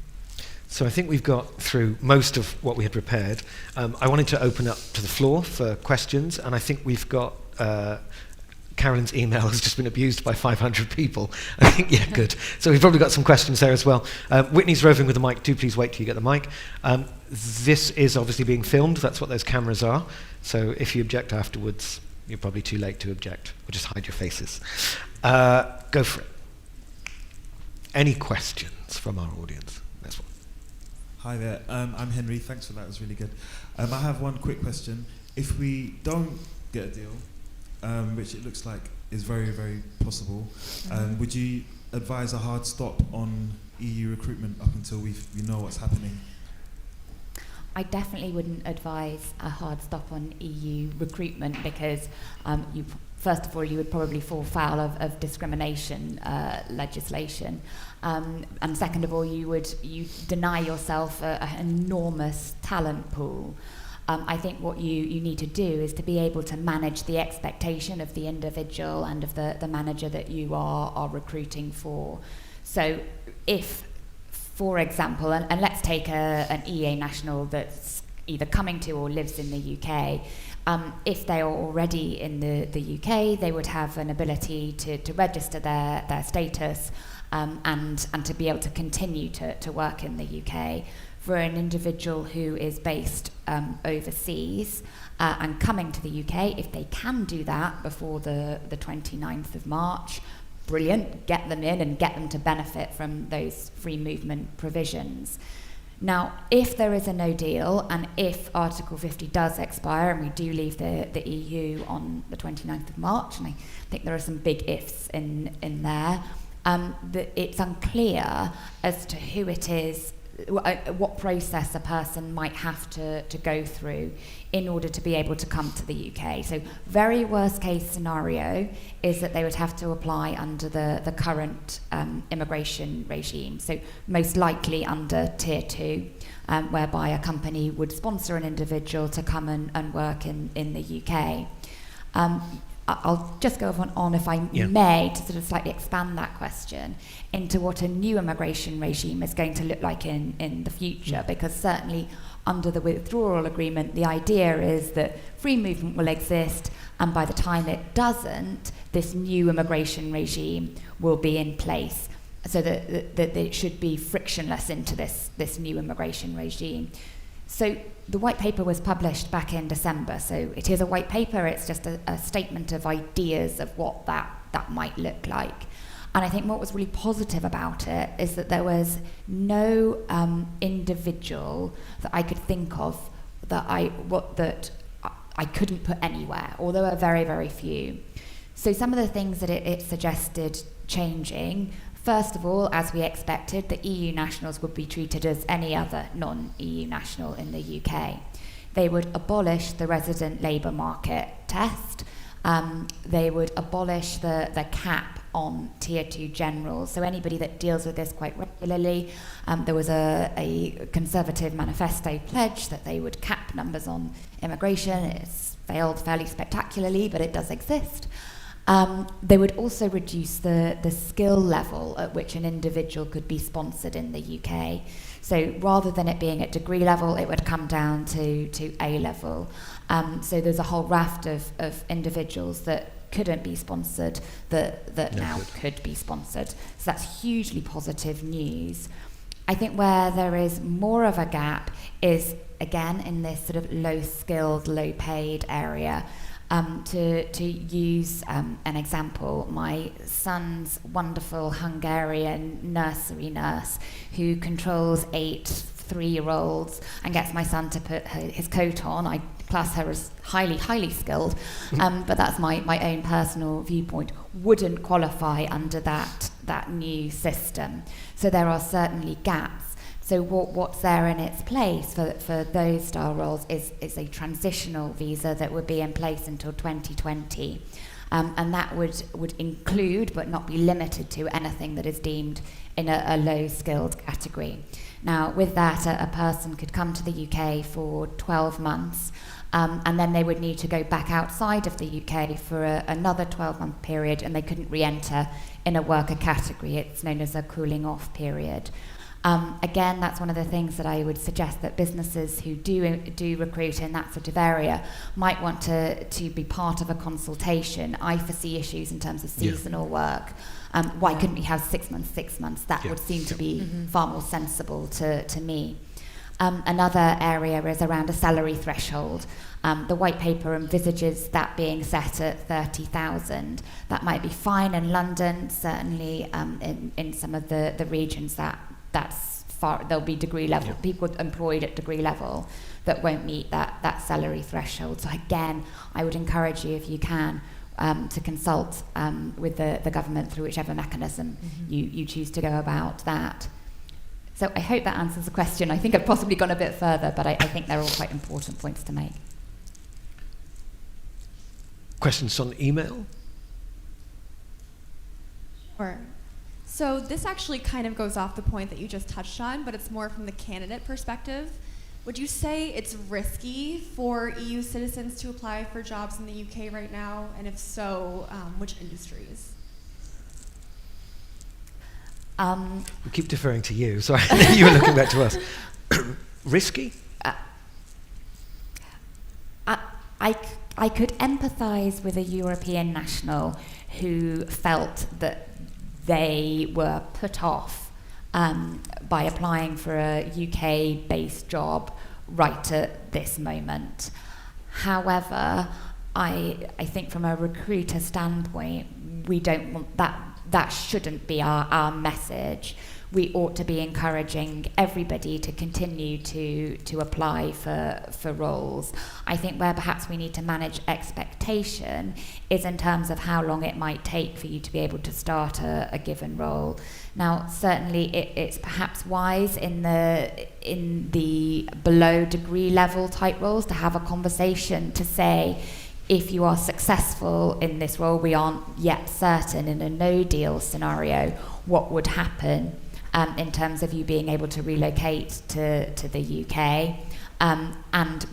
So I think we've got through most of what we had prepared. I wanted to open up to the floor for questions, and I think we've got Carolyn's email has just been abused by 500 people. I think, good. So we've probably got some questions there as well. Whitney's roving with the mic. Do please wait till you get the mic. This is obviously being filmed. That's what those cameras are. So if you object afterwards, you're probably too late to object. Or just hide your faces. Go for it. Any questions from our audience? This one. Hi there. I'm Henry. Thanks for that. It was really good. I have one quick question. If we don't get a deal, which it looks like is very, very possible, would you advise a hard stop on EU recruitment up until we know what's happening? I definitely wouldn't advise a hard stop on EU recruitment, because first of all, you would probably fall foul of discrimination legislation, and second of all, you deny yourself an enormous talent pool. I think what you need to do is to be able to manage the expectation of the individual and of the manager that you are recruiting for. So if, for example, and let's take an EA national that's either coming to or lives in the UK, if they are already in the UK, they would have an ability to register their status and to be able to continue to work in the UK. For an individual who is based overseas and coming to the UK, if they can do that before the 29th of March, brilliant, get them in and get them to benefit from those free movement provisions. Now, if there is a no deal, and if Article 50 does expire and we do leave the EU on the 29th of March, and I think there are some big ifs in there, that it's unclear as to who it is what process a person might have to go through in order to be able to come to the UK. So very worst case scenario is that they would have to apply under the current immigration regime. So most likely under Tier 2, whereby a company would sponsor an individual to come and work in the UK. I'll just go on if I may, to sort of slightly expand that question into what a new immigration regime is going to look like in the future, because certainly under the withdrawal agreement, the idea is that free movement will exist, and by the time it doesn't, this new immigration regime will be in place, so that it should be frictionless into this new immigration regime. So the white paper was published back in December, so it is a white paper. It's just a statement of ideas of what that might look like. And I think what was really positive about it is that there was no individual that I could think of that I couldn't put anywhere, although there were very, very few. So some of the things that it suggested changing: first of all, as we expected, the EU nationals would be treated as any other non-EU national in the UK. They would abolish the resident labour market test. They would abolish the cap on Tier 2 generals. So anybody that deals with this quite regularly, there was a Conservative manifesto pledge that they would cap numbers on immigration. It's failed fairly spectacularly, but it does exist. They would also reduce the skill level at which an individual could be sponsored in the UK. So rather than it being at degree level, it would come down to A level. So there's a whole raft of individuals that couldn't be sponsored that now could be sponsored. So that's hugely positive news. I think where there is more of a gap is, again, in this sort of low-skilled, low-paid area. To use an example, my son's wonderful Hungarian nursery nurse who controls 8 3-year-olds and gets my son to put his coat on. I class her as highly, highly skilled, but that's my own personal viewpoint, wouldn't qualify under that new system. So there are certainly gaps. So what's there in its place for those style roles is a transitional visa that would be in place until 2020. And that would include, but not be limited to, anything that is deemed in a low-skilled category. Now, with that, a person could come to the UK for 12 months, and then they would need to go back outside of the UK for another 12-month period, and they couldn't re-enter in a worker category. It's known as a cooling-off period. Again, that's one of the things that I would suggest that businesses who do recruit in that sort of area might want to be part of a consultation. I foresee issues in terms of seasonal work. Why couldn't we have 6 months? That would seem to be far more sensible to me. Another area is around a salary threshold. The white paper envisages that being set at 30,000. That might be fine in London, certainly in some of the regions that's far, there'll be degree level, people employed at degree level that won't meet that salary threshold. So again, I would encourage you, if you can, to consult with the government through whichever mechanism you choose to go about that. So I hope that answers the question. I think I've possibly gone a bit further, but I think they're all quite important points to make. Questions on email? Sure. So this actually kind of goes off the point that you just touched on, but it's more from the candidate perspective. Would you say it's risky for EU citizens to apply for jobs in the UK right now? And if so, which industries? We keep deferring to you, so you were looking back to us. Risky? I could empathise with a European national who felt that they were put off by applying for a UK-based job right at this moment. However, I think from a recruiter standpoint, we don't want that. That shouldn't be our message. we ought to be encouraging everybody to continue to apply for roles. I think where perhaps we need to manage expectation is in terms of how long it might take for you to be able to start a given role. Now, certainly it's perhaps wise in the below degree level type roles to have a conversation to say, if you are successful in this role, we aren't yet certain in a no deal scenario what would happen in terms of you being able to relocate to the UK, and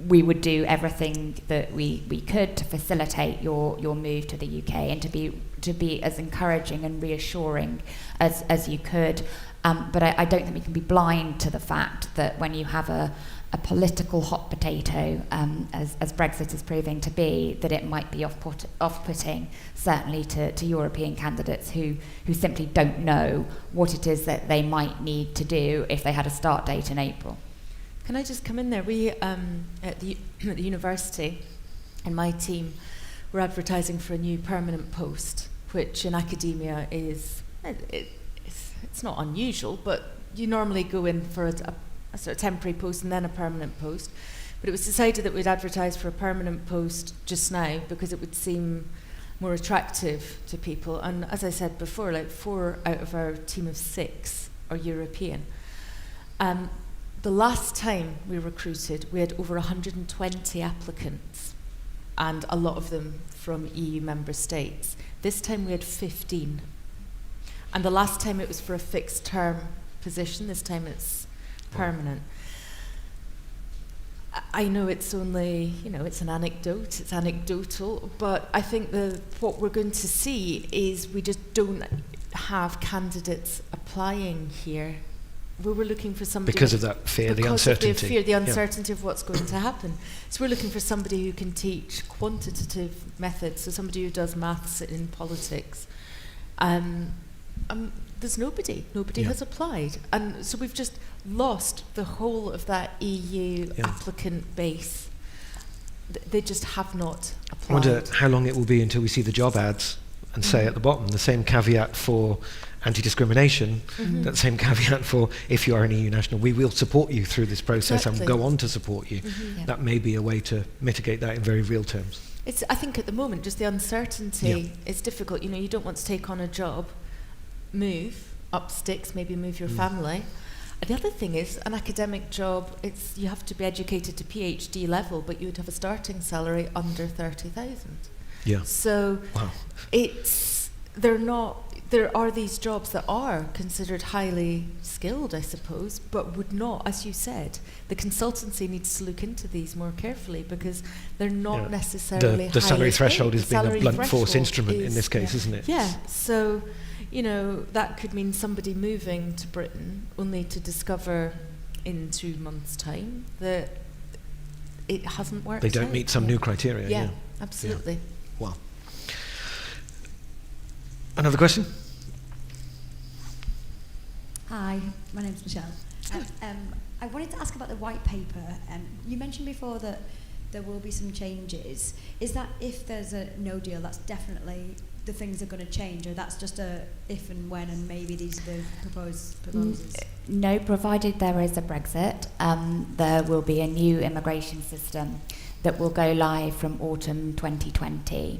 we would do everything that we could to facilitate your move to the UK and to be as encouraging and reassuring as you could. But I don't think we can be blind to the fact that when you have a political hot potato, as Brexit is proving to be, that it might be off-putting, certainly to European candidates who simply don't know what it is that they might need to do if they had a start date in April. Can I just come in there? We, at the university, and my team, were advertising for a new permanent post, which in academia is, it's not unusual, but you normally go in for a sort of temporary post and then a permanent post. But it was decided that we'd advertise for a permanent post just now because it would seem more attractive to people. And as I said before, like 4 out of our team of 6 are European. The last time we recruited, we had over 120 applicants, and a lot of them from EU member states. This time we had 15. And the last time it was for a fixed term position, this time it's permanent. I know it's only, it's an anecdote, it's anecdotal, but I think what we're going to see is we just don't have candidates applying here. We were looking for somebody because of that fear, the uncertainty. Because of the fear, the uncertainty of what's going to happen. So we're looking for somebody who can teach quantitative methods, so somebody who does maths in politics. There's nobody has applied, and so we've just lost the whole of that EU applicant base. They just have not applied. I wonder how long it will be until we see the job ads and say at the bottom the same caveat for anti-discrimination, that same caveat for if you are an EU national, we will support you through this process and go on to support you. That may be a way to mitigate that in very real terms. I think at the moment just the uncertainty is difficult. You don't want to take on a job, move up sticks, maybe move your family. And the other thing is, an academic job, you have to be educated to PhD level, but you would have a starting salary under 30,000. Yeah. So there are these jobs that are considered highly skilled, I suppose, but would not, as you said, the consultancy needs to look into these more carefully because they're not necessarily the salary threshold is being a blunt force threshold instrument in this case, isn't it? Yeah, so that could mean somebody moving to Britain only to discover in 2 months' time that it hasn't worked. They don't meet some new criteria. Yeah, absolutely. Yeah. Wow. Another question? Hi, my name's Michelle. I wanted to ask about the white paper. You mentioned before that there will be some changes. Is that if there's a no deal, that's definitely the things are going to change, or that's just a if and when and maybe these are the proposals? No, provided there is a Brexit, there will be a new immigration system that will go live from autumn 2020.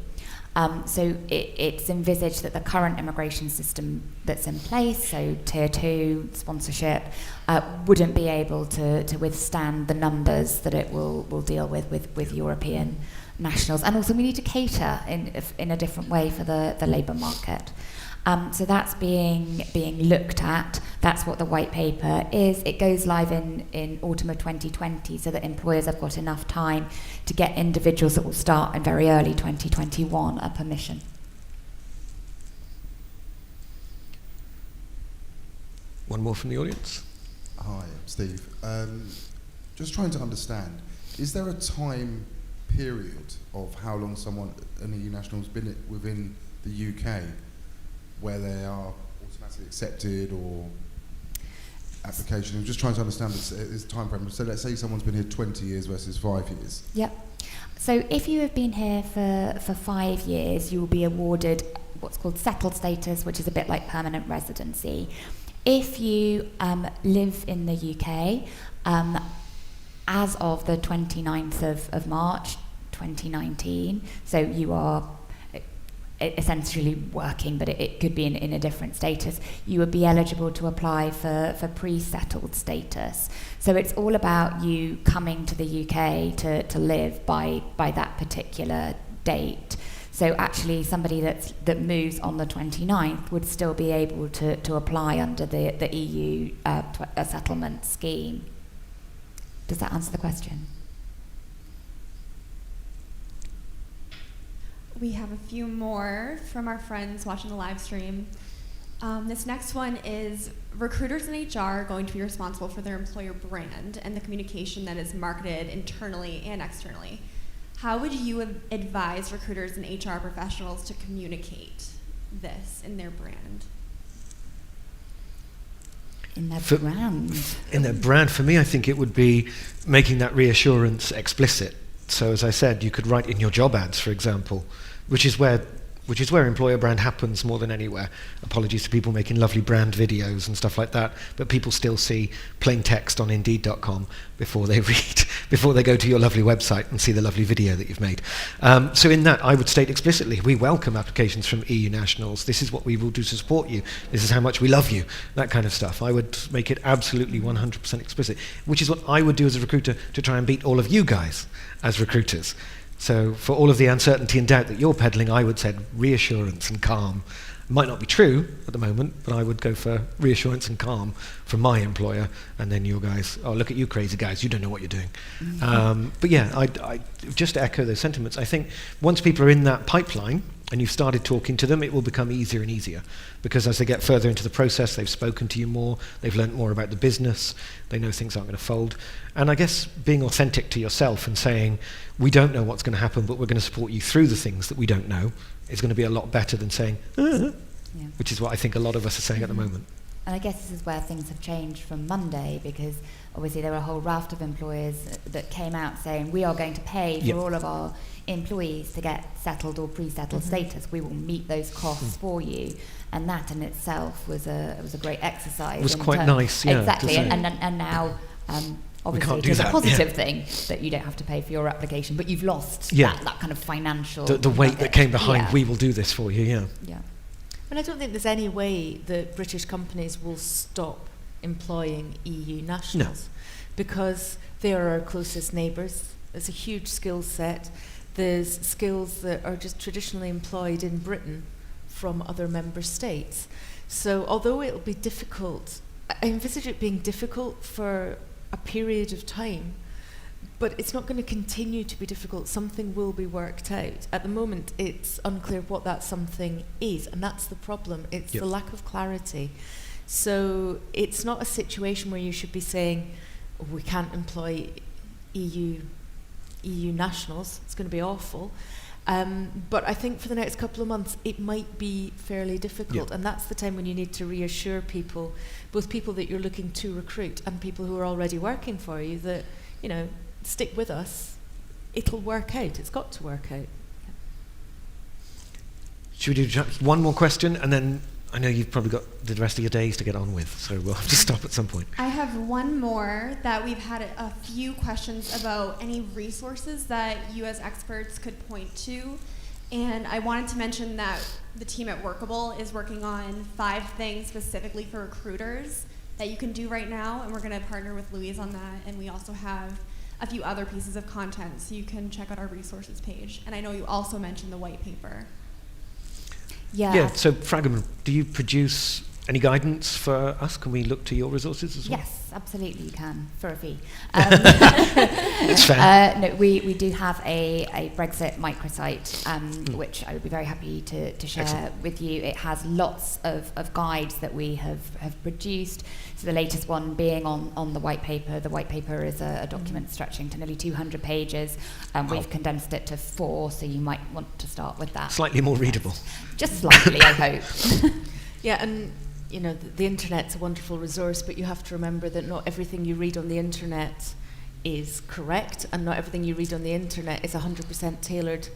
So it's envisaged that the current immigration system that's in place, so Tier 2 sponsorship, wouldn't be able to withstand the numbers that it will deal with European nationals. And also we need to cater in a different way for the labour market. So that's being looked at. That's what the white paper is. It goes live in autumn of 2020 so that employers have got enough time to get individuals that will start in very early 2021 a permission. One more from the audience. Hi, I'm Steve. Just trying to understand, is there a time period of how long an EU national has been within the UK where they are automatically accepted or application? I'm just trying to understand this time frame. So let's say someone's been here 20 years versus 5 years. Yep. So if you have been here for 5 years, you will be awarded what's called settled status, which is a bit like permanent residency. If you live in the UK, as of the 29th of March 2019, so you are essentially working, but it could be in a different status, you would be eligible to apply for pre-settled status. So it's all about you coming to the UK to live by that particular date. So actually somebody that moves on the 29th would still be able to apply under the EU settlement scheme. Does that answer the question? We have a few more from our friends watching the live stream. This next one is, recruiters in HR are going to be responsible for their employer brand and the communication that is marketed internally and externally. How would you advise recruiters and HR professionals to communicate this in their brand? In their brand? In their brand, for me, I think it would be making that reassurance explicit. So as I said, you could write in your job ads, for example, which is where employer brand happens more than anywhere. Apologies to people making lovely brand videos and stuff like that, but people still see plain text on Indeed.com before they go to your lovely website and see the lovely video that you've made. So in that, I would state explicitly, we welcome applications from EU nationals. This is what we will do to support you. This is how much we love you. That kind of stuff. I would make it absolutely 100% explicit, which is what I would do as a recruiter to try and beat all of you guys as recruiters. So for all of the uncertainty and doubt that you're peddling, I would say reassurance and calm. It might not be true at the moment, but I would go for reassurance and calm from my employer, and then you guys, oh, look at you crazy guys, you don't know what you're doing. But yeah, I just to echo those sentiments, I think once people are in that pipeline and you've started talking to them, it will become easier and easier, because as they get further into the process, they've spoken to you more, they've learnt more about the business, they know things aren't going to fold. And I guess being authentic to yourself and saying, we don't know what's going to happen, but we're going to support you through the things that we don't know, is going to be a lot better than saying, which is what I think a lot of us are saying at the moment. And I guess this is where things have changed from Monday, because obviously there were a whole raft of employers that came out saying, we are going to pay for all of our employees to get settled or pre-settled status. We will meet those costs for you. And that in itself was a great exercise. It was quite nice, yeah. Exactly, and now obviously it is a positive thing that you don't have to pay for your application, but you've lost that kind of financial... The weight that came behind, we will do this for you, yeah. And I don't think there's any way that British companies will stop employing EU nationals, because they are our closest neighbours. There's a huge skill set. There's skills that are just traditionally employed in Britain from other member states. So although it'll be difficult, I envisage it being difficult for a period of time, but it's not going to continue to be difficult. Something will be worked out. At the moment, it's unclear what that something is, and that's the problem. It's the lack of clarity. So it's not a situation where you should be saying, we can't employ EU nationals. It's going to be awful. But I think for the next couple of months, it might be fairly difficult. And that's the time when you need to reassure people, both people that you're looking to recruit and people who are already working for you, that, you know, stick with us. It'll work out. It's got to work out. Should we do one more question, and then I know you've probably got the rest of your days to get on with, so we'll have to stop at some point. I have one more that we've had a few questions about any resources that you as experts could point to. And I wanted to mention that the team at Workable is working on 5 things specifically for recruiters that you can do right now, and we're going to partner with Louise on that. And we also have a few other pieces of content, so you can check out our resources page. And I know you also mentioned the white paper. Yeah, so Fragment, do you produce any guidance for us? Can we look to your resources as well? Yes, absolutely you can, for a fee. It's fair. No, we do have a Brexit microsite, which I would be very happy to share with you. It has lots of guides that we have produced. So the latest one being on the white paper. The white paper is a document stretching to nearly 200 pages. We've condensed it to 4, so you might want to start with that. Slightly more readable. Just slightly, I hope. Yeah, and you know, the internet's a wonderful resource, but you have to remember that not everything you read on the internet is correct, and not everything you read on the internet is 100% tailored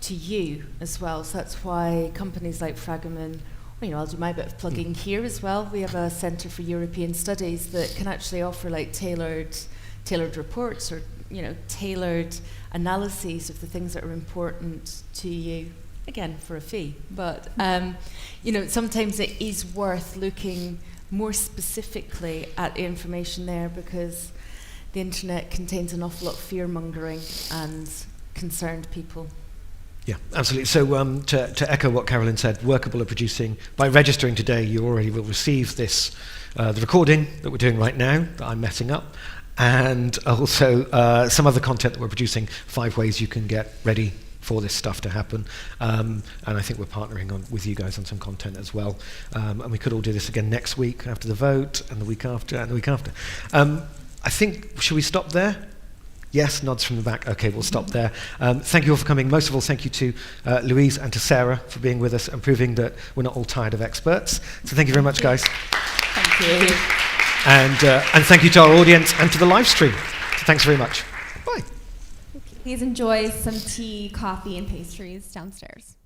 to you as well. So that's why companies like Fragment I'll do my bit of plugging here as well. We have a Centre for European Studies that can actually offer like tailored reports or tailored analyses of the things that are important to you, again for a fee. But sometimes it is worth looking more specifically at the information there, because the internet contains an awful lot of fear-mongering and concerned people. Yeah, absolutely. So to echo what Carolyn said, Workable are producing, by registering today, you already will receive this, the recording that we're doing right now, that I'm messing up, and also some other content that we're producing, 5 ways you can get ready for this stuff to happen. And I think we're partnering with you guys on some content as well. And we could all do this again next week after the vote, and the week after, and the week after. I think, should we stop there? Yes, nods from the back. Okay, we'll stop there. Thank you all for coming. Most of all, thank you to Louise and to Sarah for being with us and proving that we're not all tired of experts. So thank you very much, guys. Thank you. And thank you to our audience and to the live stream. So thanks very much. Bye. Please enjoy some tea, coffee, and pastries downstairs.